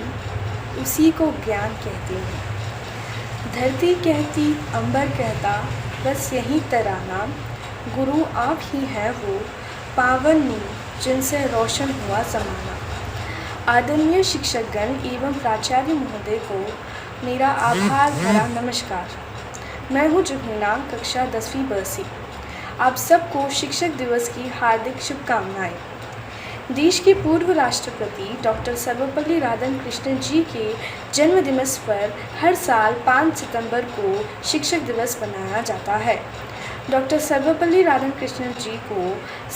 उसी को ज्ञान कहते हैं। धरती कहती, अंबर कहता, बस यही तराना, गुरु आप ही हैं वो पावन नींव जिनसे रोशन हुआ ज़माना। आदरणीय शिक्षकगण एवं प्राचार्य महोदय को मेरा आभार भरा नमस्कार। मैं हूँ जुगीना, कक्षा 10वीं ब से। आप सबको शिक्षक दिवस की हार्दिक शुभकामनाएं। देश के पूर्व राष्ट्रपति डॉक्टर सर्वपल्ली राधाकृष्णन जी के जन्म दिवस पर हर साल 5 सितंबर को शिक्षक दिवस मनाया जाता है। डॉक्टर सर्वपल्ली राधाकृष्णन जी को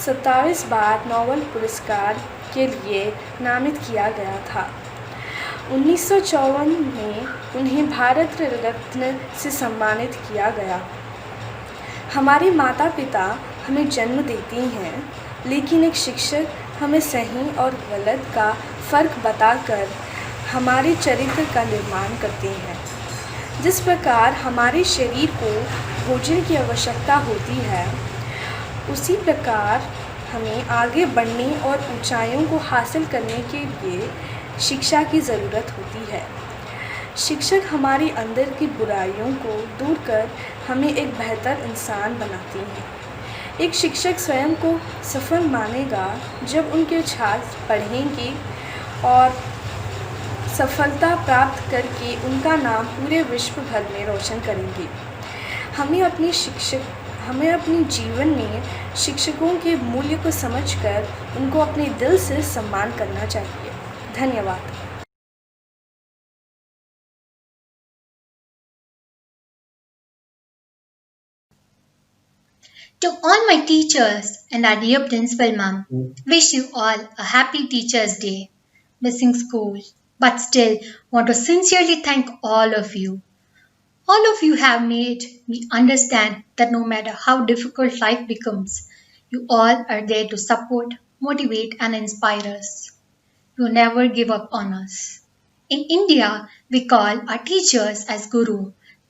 27 बार नोबेल पुरस्कार के लिए नामित किया गया था। 1954 में उन्हें भारत रत्न से सम्मानित किया गया। हमारे माता पिता हमें जन्म देते हैं, लेकिन एक शिक्षक हमें सही और गलत का फ़र्क बताकर हमारे चरित्र का निर्माण करते हैं। जिस प्रकार हमारे शरीर को भोजन की आवश्यकता होती है, उसी प्रकार हमें आगे बढ़ने और ऊंचाइयों को हासिल करने के लिए शिक्षा की ज़रूरत होती है। शिक्षक हमारे अंदर की बुराइयों को दूर कर हमें एक बेहतर इंसान बनाते हैं। एक शिक्षक स्वयं को सफल मानेगा जब उनके छात्र पढ़ेंगे और सफलता प्राप्त करके उनका नाम पूरे विश्व भर में रोशन करेंगे। हमें अपने जीवन में शिक्षकों के मूल्य को समझकर उनको अपने दिल से सम्मान करना चाहिए। धन्यवाद। To all my teachers and our dear principal ma'am, wish you all a happy Teachers' Day. Missing school, but still want to sincerely thank all of you. All of you have made me understand that no matter how difficult life becomes, you all are there to support, motivate and inspire us. You never give up on us. In India, we call our teachers as Guru,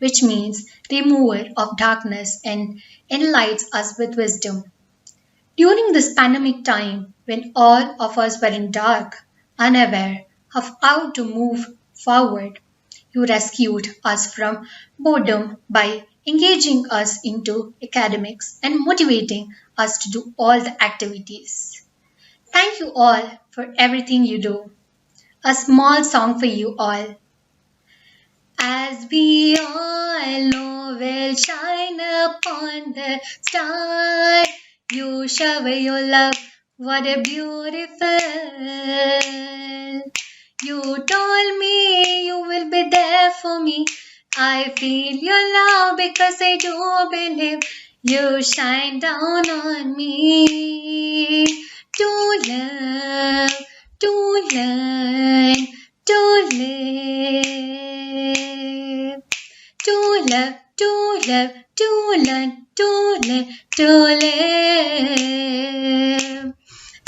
which means remover of darkness and enlightens us with wisdom. During this pandemic time, when all of us were in dark, unaware of how to move forward, you rescued us from boredom by engaging us into academics and motivating us to do all the activities. Thank you all for everything you do. A small song for you all. As we all know, will shine upon the star. You shower your love, what a beautiful. You told me you will be there for me. I feel your love because I do believe you shine down on me. To love, to learn, to live. To love, to love, to learn, to live, to live.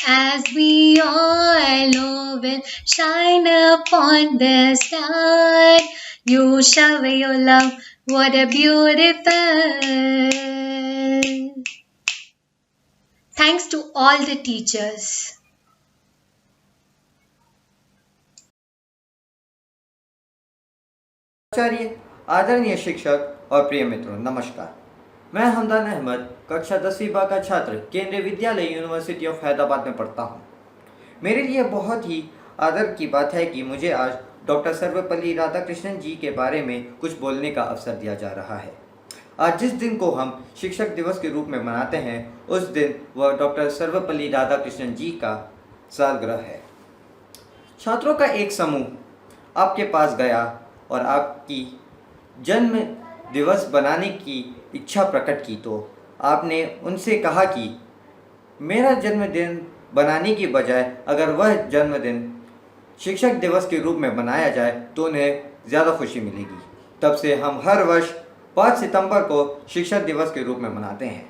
As we all know will shine upon the star. You shower your love, what a beautiful. Thanks to all the teachers. आचार्य, आदरणीय शिक्षक और प्रिय मित्रों, नमस्कार। मैं हमदान अहमद कक्षा 10वीं बा का छात्र केंद्रीय विद्यालय यूनिवर्सिटी ऑफ हैदराबाद में पढ़ता हूँ। मेरे लिए बहुत ही आदर की बात है कि मुझे आज डॉक्टर सर्वपल्ली राधाकृष्णन जी के बारे में कुछ बोलने का अवसर दिया जा रहा है। आज जिस दिन को हम शिक्षक दिवस के रूप में मनाते हैं, उस दिन वह डॉक्टर सर्वपल्ली राधाकृष्णन जी का सालगिरह है। छात्रों का एक समूह आपके पास गया और आपकी जन्म दिवस बनाने की इच्छा प्रकट की, तो आपने उनसे कहा कि मेरा जन्मदिन बनाने की बजाय अगर वह जन्मदिन शिक्षक दिवस के रूप में बनाया जाए तो उन्हें ज़्यादा खुशी मिलेगी। तब से हम हर वर्ष 5 सितंबर को शिक्षक दिवस के रूप में मनाते हैं।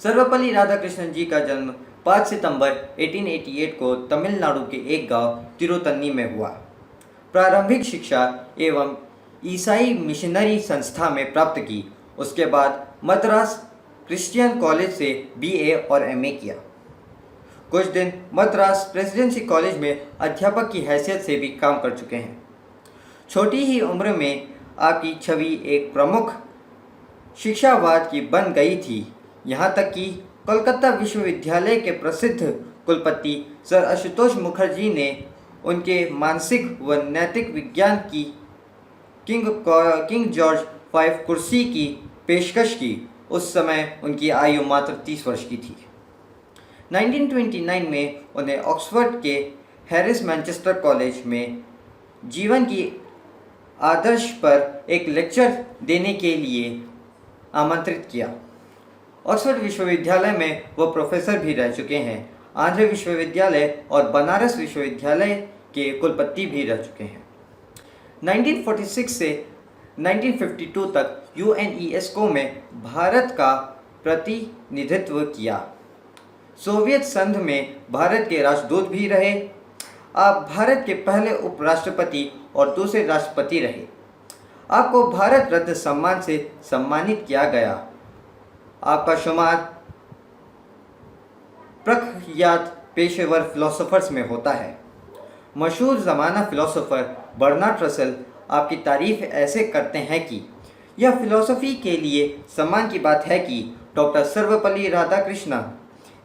सर्वपल्ली राधाकृष्णन जी का जन्म 5 सितंबर 1888 को तमिलनाडु के एक गांव तिरुतन्नी में हुआ। प्रारंभिक शिक्षा एवं ईसाई मिशनरी संस्था में प्राप्त की। उसके बाद मद्रास क्रिश्चियन कॉलेज से BA और MA किया। कुछ दिन मद्रास प्रेसिडेंसी कॉलेज में अध्यापक की हैसियत से भी काम कर चुके हैं। छोटी ही उम्र में आपकी छवि एक प्रमुख शिक्षावाद की बन गई थी, यहाँ तक कि कोलकाता विश्वविद्यालय के प्रसिद्ध कुलपति सर आशुतोष मुखर्जी ने उनके मानसिक व नैतिक विज्ञान की किंग जॉर्ज V कुर्सी की पेशकश की। उस समय उनकी आयु मात्र 30 वर्ष की थी। 1929 में उन्हें ऑक्सफोर्ड के हैरिस मैनचेस्टर कॉलेज में जीवन की आदर्श पर एक लेक्चर देने के लिए आमंत्रित किया। ऑक्सफोर्ड विश्वविद्यालय में वो प्रोफेसर भी रह चुके हैं। आंध्र विश्वविद्यालय और बनारस विश्वविद्यालय के कुलपति भी रह चुके हैं। 1946 से 1952 तक UNESCO में भारत का प्रतिनिधित्व किया। सोवियत संघ में भारत के राजदूत भी रहे। आप भारत के पहले उपराष्ट्रपति और दूसरे राष्ट्रपति रहे। आपको भारत रत्न सम्मान से सम्मानित किया गया। आपका शुमार प्रख्यात पेशेवर फिलोसोफर्स में होता है। मशहूर ज़माना फिलोसोफर बर्नार्ड रसल आपकी तारीफ ऐसे करते हैं कि यह फिलॉसफी के लिए सम्मान की बात है कि डॉक्टर सर्वपल्ली राधाकृष्णन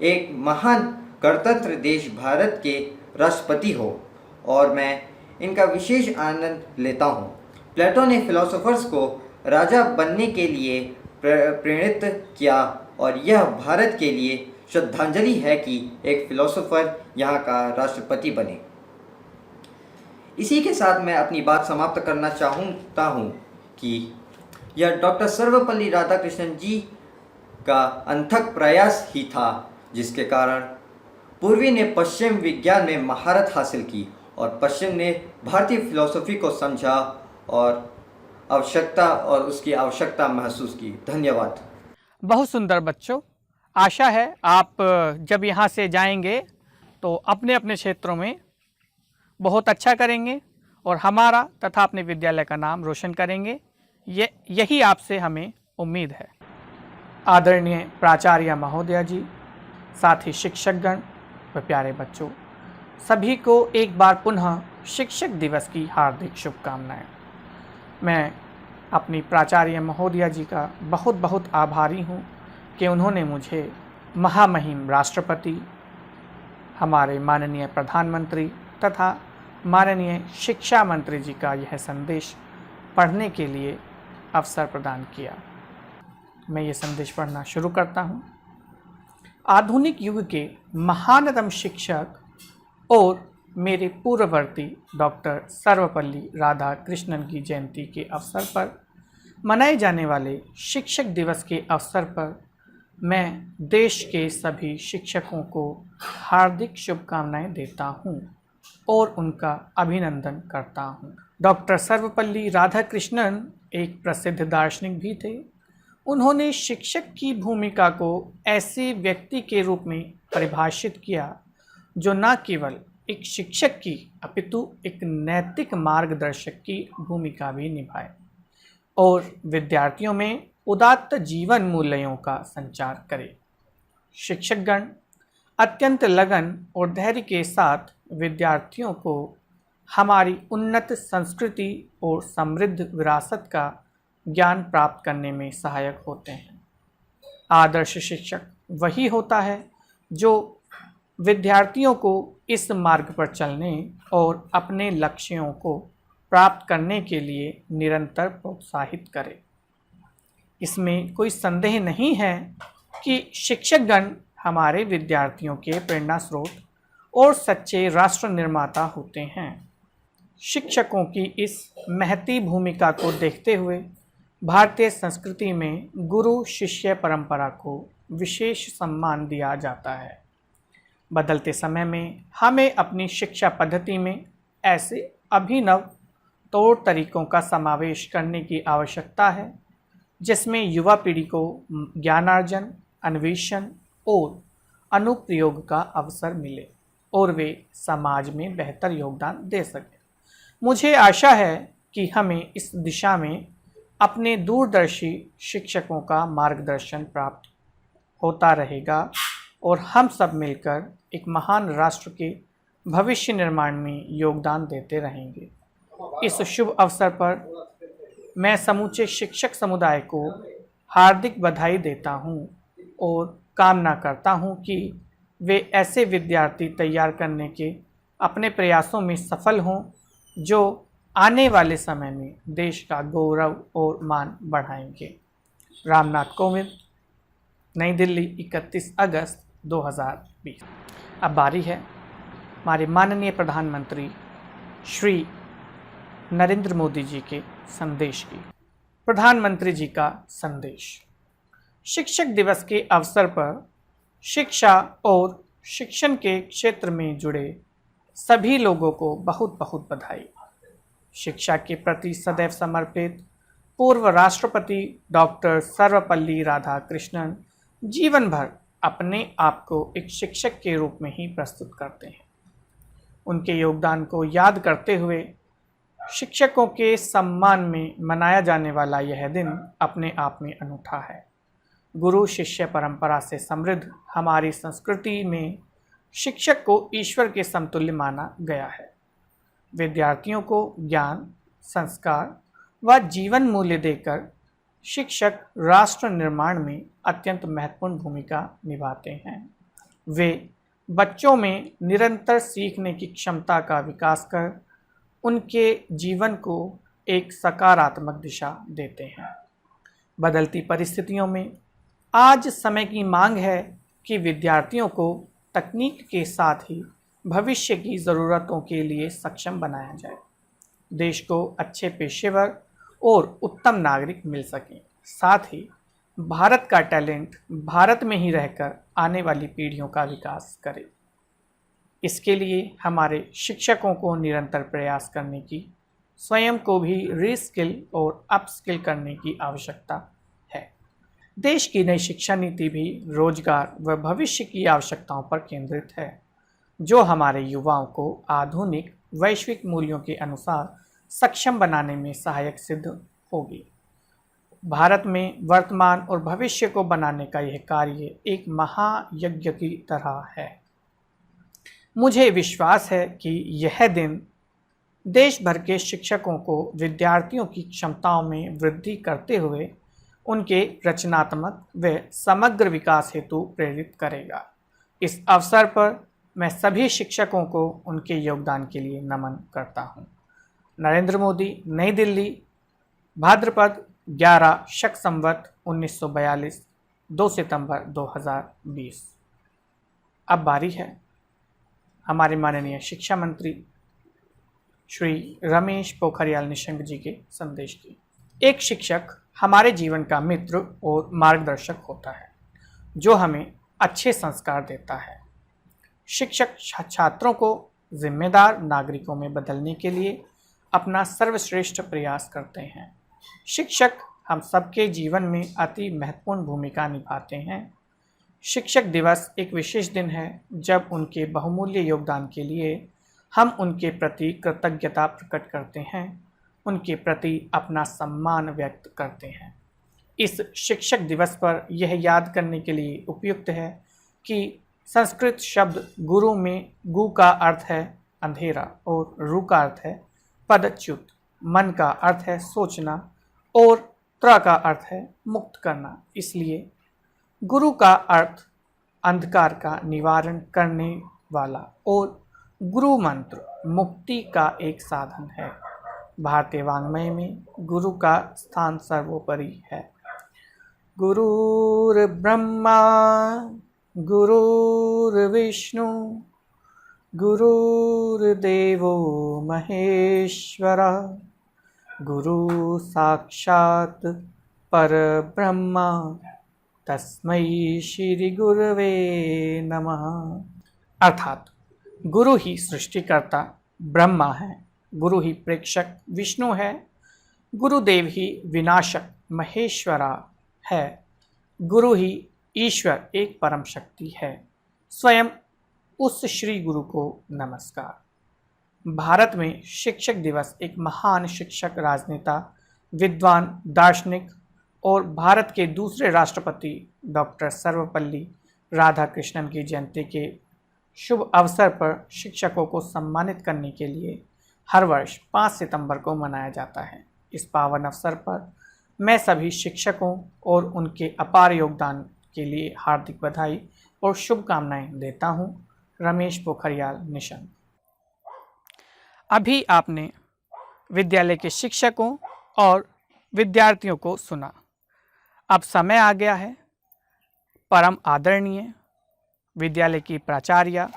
एक महान गणतंत्र देश भारत के राष्ट्रपति हो, और मैं इनका विशेष आनंद लेता हूँ। प्लेटो ने फिलोसोफर्स को राजा बनने के लिए प्रेरित किया, और यह भारत के लिए श्रद्धांजलि है कि एक फिलोसोफर यहाँ का राष्ट्रपति बने। इसी के साथ मैं अपनी बात समाप्त करना चाहता हूँ कि यह डॉक्टर सर्वपल्ली राधाकृष्णन जी का अथक प्रयास ही था जिसके कारण पूर्वी ने पश्चिम विज्ञान में महारत हासिल की और पश्चिम ने भारतीय फिलॉसफी को समझा और उसकी आवश्यकता महसूस की। धन्यवाद। बहुत सुंदर बच्चों, आशा है आप जब यहाँ से जाएंगे तो अपने अपने क्षेत्रों में बहुत अच्छा करेंगे और हमारा तथा अपने विद्यालय का नाम रोशन करेंगे। यही आपसे हमें उम्मीद है। आदरणीय प्राचार्य महोदया जी, साथ ही शिक्षकगण व प्यारे बच्चों, सभी को एक बार पुनः शिक्षक दिवस की हार्दिक शुभकामनाएं। मैं अपनी प्राचार्य महोदया जी का बहुत बहुत आभारी हूँ कि उन्होंने मुझे महामहिम राष्ट्रपति, हमारे माननीय प्रधानमंत्री तथा माननीय शिक्षा मंत्री जी का यह संदेश पढ़ने के लिए अवसर प्रदान किया। मैं ये संदेश पढ़ना शुरू करता हूँ। आधुनिक युग के महानतम शिक्षक और मेरे पूर्ववर्ती डॉक्टर सर्वपल्ली राधाकृष्णन की जयंती के अवसर पर मनाए जाने वाले शिक्षक दिवस के अवसर पर मैं देश के सभी शिक्षकों को हार्दिक शुभकामनाएं देता हूं और उनका अभिनंदन करता हूं। डॉक्टर सर्वपल्ली राधाकृष्णन एक प्रसिद्ध दार्शनिक भी थे। उन्होंने शिक्षक की भूमिका को ऐसे व्यक्ति के रूप में परिभाषित किया जो न केवल एक शिक्षक की अपितु एक नैतिक मार्गदर्शक की भूमिका भी निभाए और विद्यार्थियों में उदात्त जीवन मूल्यों का संचार करे। शिक्षकगण अत्यंत लगन और धैर्य के साथ विद्यार्थियों को हमारी उन्नत संस्कृति और समृद्ध विरासत का ज्ञान प्राप्त करने में सहायक होते हैं। आदर्श शिक्षक वही होता है जो विद्यार्थियों को इस मार्ग पर चलने और अपने लक्ष्यों को प्राप्त करने के लिए निरंतर प्रोत्साहित करे। इसमें कोई संदेह नहीं है कि शिक्षकगण हमारे विद्यार्थियों के प्रेरणा स्रोत और सच्चे राष्ट्र निर्माता होते हैं। शिक्षकों की इस महती भूमिका को देखते हुए भारतीय संस्कृति में गुरु शिष्य परंपरा को विशेष सम्मान दिया जाता है। बदलते समय में हमें अपनी शिक्षा पद्धति में ऐसे अभिनव तौर तरीकों का समावेश करने की आवश्यकता है जिसमें युवा पीढ़ी को ज्ञानार्जन, अन्वेषण और अनुप्रयोग का अवसर मिले और वे समाज में बेहतर योगदान दे सकें। मुझे आशा है कि हमें इस दिशा में अपने दूरदर्शी शिक्षकों का मार्गदर्शन प्राप्त होता रहेगा और हम सब मिलकर एक महान राष्ट्र के भविष्य निर्माण में योगदान देते रहेंगे। इस शुभ अवसर पर मैं समूचे शिक्षक समुदाय को हार्दिक बधाई देता हूं और कामना करता हूं कि वे ऐसे विद्यार्थी तैयार करने के अपने प्रयासों में सफल हों जो आने वाले समय में देश का गौरव और मान बढ़ाएंगे। रामनाथ कोविंद, नई दिल्ली, 31 अगस्त 2020। अब बारी है हमारे माननीय प्रधानमंत्री श्री नरेंद्र मोदी जी के संदेश की। प्रधानमंत्री जी का संदेश। शिक्षक दिवस के अवसर पर शिक्षा और शिक्षण के क्षेत्र में जुड़े सभी लोगों को बहुत बहुत बधाई। शिक्षा के प्रति सदैव समर्पित पूर्व राष्ट्रपति डॉक्टर सर्वपल्ली राधाकृष्णन जीवन भर अपने आप को एक शिक्षक के रूप में ही प्रस्तुत करते हैं। उनके योगदान को याद करते हुए शिक्षकों के सम्मान में मनाया जाने वाला यह दिन अपने आप में अनूठा है। गुरु शिष्य परंपरा से समृद्ध हमारी संस्कृति में शिक्षक को ईश्वर के समतुल्य माना गया है। विद्यार्थियों को ज्ञान, संस्कार व जीवन मूल्य देकर शिक्षक राष्ट्र निर्माण में अत्यंत महत्वपूर्ण भूमिका निभाते हैं। वे बच्चों में निरंतर सीखने की क्षमता का विकास कर उनके जीवन को एक सकारात्मक दिशा देते हैं। बदलती परिस्थितियों में आज समय की मांग है कि विद्यार्थियों को तकनीक के साथ ही भविष्य की ज़रूरतों के लिए सक्षम बनाया जाए। देश को अच्छे पेशेवर और उत्तम नागरिक मिल सकें, साथ ही भारत का टैलेंट भारत में ही रहकर आने वाली पीढ़ियों का विकास करे। इसके लिए हमारे शिक्षकों को निरंतर प्रयास करने की, स्वयं को भी रीस्किल और अपस्किल करने की आवश्यकता है। देश की नई शिक्षा नीति भी रोजगार व भविष्य की आवश्यकताओं पर केंद्रित है, जो हमारे युवाओं को आधुनिक वैश्विक मूल्यों के अनुसार सक्षम बनाने में सहायक सिद्ध होगी। भारत में वर्तमान और भविष्य को बनाने का यह कार्य एक महायज्ञ की तरह है। मुझे विश्वास है कि यह दिन देश भर के शिक्षकों को विद्यार्थियों की क्षमताओं में वृद्धि करते हुए उनके रचनात्मक व समग्र विकास हेतु प्रेरित करेगा। इस अवसर पर मैं सभी शिक्षकों को उनके योगदान के लिए नमन करता हूँ। नरेंद्र मोदी, नई दिल्ली, भाद्रपद 11 शक संवत 1942, 2 सितंबर 2020। अब बारी है हमारे माननीय शिक्षा मंत्री श्री रमेश पोखरियाल निशंक जी के संदेश की। एक शिक्षक हमारे जीवन का मित्र और मार्गदर्शक होता है, जो हमें अच्छे संस्कार देता है। शिक्षक छात्रों को जिम्मेदार नागरिकों में बदलने के लिए अपना सर्वश्रेष्ठ प्रयास करते हैं। शिक्षक हम सबके जीवन में अति महत्वपूर्ण भूमिका निभाते हैं। शिक्षक दिवस एक विशेष दिन है जब उनके बहुमूल्य योगदान के लिए हम उनके प्रति कृतज्ञता प्रकट करते हैं, उनके प्रति अपना सम्मान व्यक्त करते हैं। इस शिक्षक दिवस पर यह याद करने के लिए उपयुक्त है कि संस्कृत शब्द गुरु में गु का अर्थ है अंधेरा और रु का अर्थ है पदच्युत, मन का अर्थ है सोचना और त्र का अर्थ है मुक्त करना। इसलिए गुरु का अर्थ अंधकार का निवारण करने वाला और गुरु मंत्र मुक्ति का एक साधन है। भारतीय वाङ्मय में गुरु का स्थान सर्वोपरि है। गुरुर्ब्रह्मा गुरुर्विष्णु गुरुर्देवो महेश्वरा गुरु साक्षात परब्रह्मा तस्मै श्री गुरवे नमः। अर्थात गुरु ही सृष्टिकर्ता ब्रह्मा है, गुरु ही प्रेक्षक विष्णु है, गुरुदेव ही विनाशक महेश्वरा है, गुरु ही ईश्वर एक परम शक्ति है, स्वयं उस श्री गुरु को नमस्कार। भारत में शिक्षक दिवस एक महान शिक्षक, राजनेता, विद्वान, दार्शनिक और भारत के दूसरे राष्ट्रपति डॉक्टर सर्वपल्ली राधाकृष्णन की जयंती के शुभ अवसर पर शिक्षकों को सम्मानित करने के लिए हर वर्ष 5 सितंबर को मनाया जाता है। इस पावन अवसर पर मैं सभी शिक्षकों और उनके अपार योगदान के लिए हार्दिक बधाई और शुभकामनाएं देता हूं। रमेश पोखरियाल निशंक। अभी आपने विद्यालय के शिक्षकों और विद्यार्थियों को सुना। अब समय आ गया है परम आदरणीय विद्यालय की प्राचार्य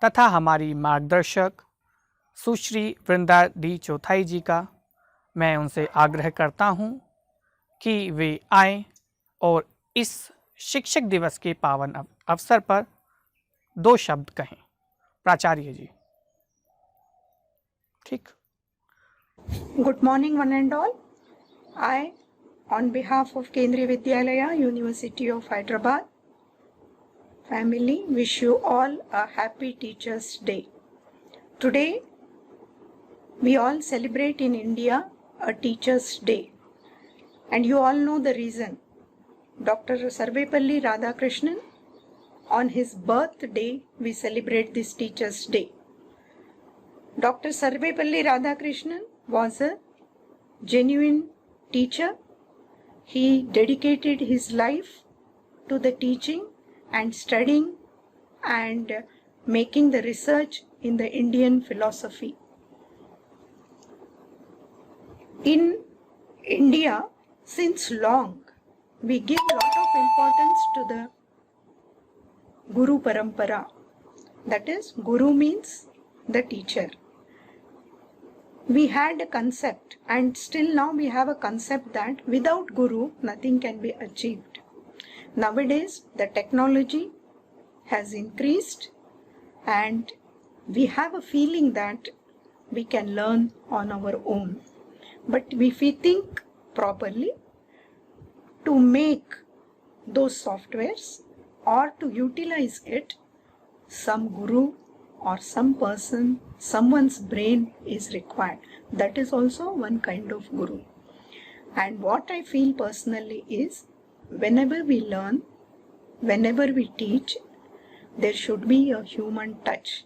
तथा हमारी मार्गदर्शक सुश्री वृंदा डी चौथाई जी का। मैं उनसे आग्रह करता हूं कि वे आएं और इस शिक्षक दिवस के पावन अवसर पर 2 शब्द कहें। प्राचार्य जी। ठीक। Good morning, one and all. I, on behalf of Kendriya Vidyalaya, University of Hyderabad, family, wish you all a happy Teachers' Day. Today, we all celebrate in India a Teachers' Day. And you all know the reason. Dr. Sarvepalli Radhakrishnan, on his birthday, we celebrate this Teachers' Day. Dr. Sarvepalli Radhakrishnan was a genuine teacher. He dedicated his life to the teaching and studying and making the research in the Indian philosophy. In India, since long, we give a lot of importance to the Guru Parampara. That is, Guru means the teacher. We had a concept, and still now we have a concept that without Guru, nothing can be achieved. Nowadays, the technology has increased and we have a feeling that we can learn on our own. But if we think properly, to make those softwares or to utilize it, some guru or some person, someone's brain is required. That is also one kind of guru. And what I feel personally is, whenever we learn, whenever we teach, there should be a human touch.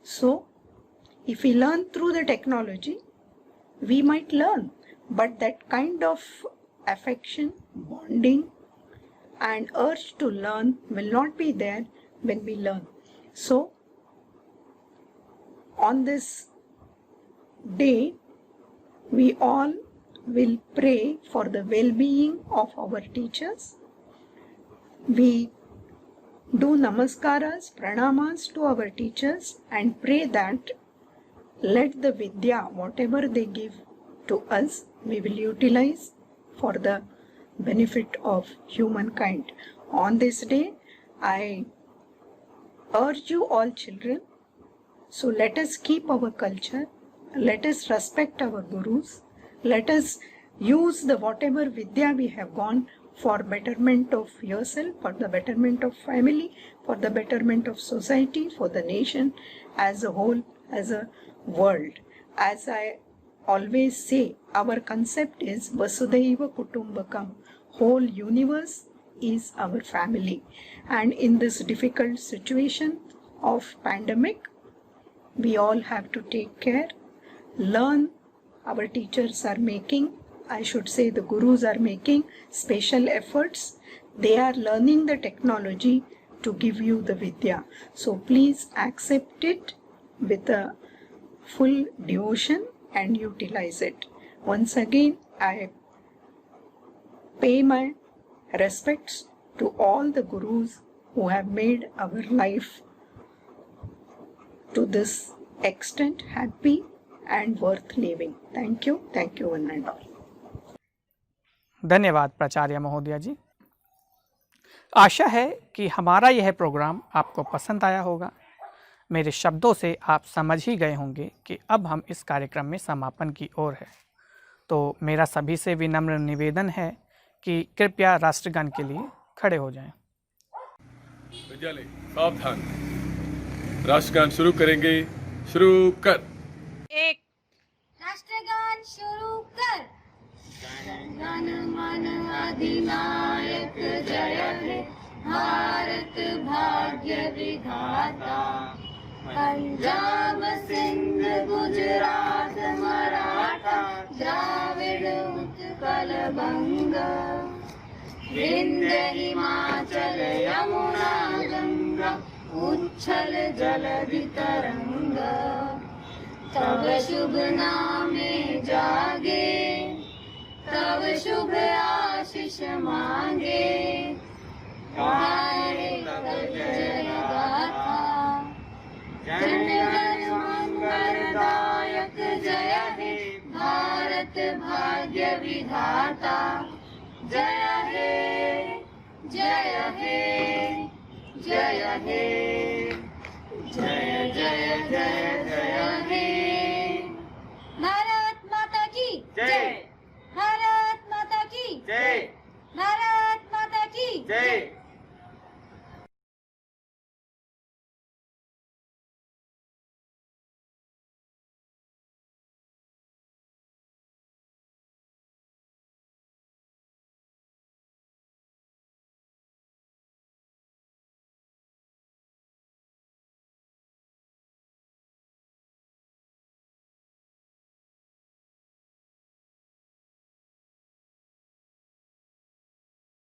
So, if we learn through the technology, we might learn, but that kind of affection, bonding, and urge to learn will not be there when we learn. So, on this day, we all will pray for the well-being of our teachers. We do namaskaras, pranamas to our teachers and pray that let the vidya, whatever they give to us, we will utilize for the benefit of humankind. On this day, I urge you all children, so let us keep our culture, let us respect our gurus, let us use the whatever vidya we have gone for betterment of yourself, for the betterment of family, for the betterment of society, for the nation as a whole, as a world. As I always say, our concept is Vasudhaiva Kutumbakam. Whole universe is our family. And in this difficult situation of pandemic, we all have to take care, learn. Our teachers are making, I should say the gurus are making special efforts. They are learning the technology to give you the vidya. So please accept it with a full devotion and utilize it. Once again, I pay my respects to all the gurus who have made our life to this extent happy and worth living. Thank you one and all. धन्यवाद प्राचार्य महोदया जी। आशा है कि हमारा यह programme आपको पसंद आया होगा। मेरे शब्दों से आप समझ ही गए होंगे कि अब हम इस कार्यक्रम में समापन की ओर है। तो मेरा सभी से विनम्र निवेदन है कि कृपया राष्ट्रगान के लिए खड़े हो जाएं। विद्यालय सावधान। राष्ट्रगान शुरू करेंगे। शुरू कर। एक राष्ट्रगान शुरू कर। जन मन अधिनायक जय हे भारत भाग्य विधाता। पंजाब सिंध गुजरात मराठा द्राविड़ उत्कल बंग। विंध्य हिमाचल यमुना गंगा उच्छल जलधि तरंग। तब शुभ नामे जागे तब शुभ आशीष मांगे। गाए तब जय गाथा जन गण मंगलदायक जय हे भारत भाग्य विधाता। जय हे जय हे जय हे जय जय जय जय हे। भारत माता की जय। भारत माता की जय। भारत माता की जय।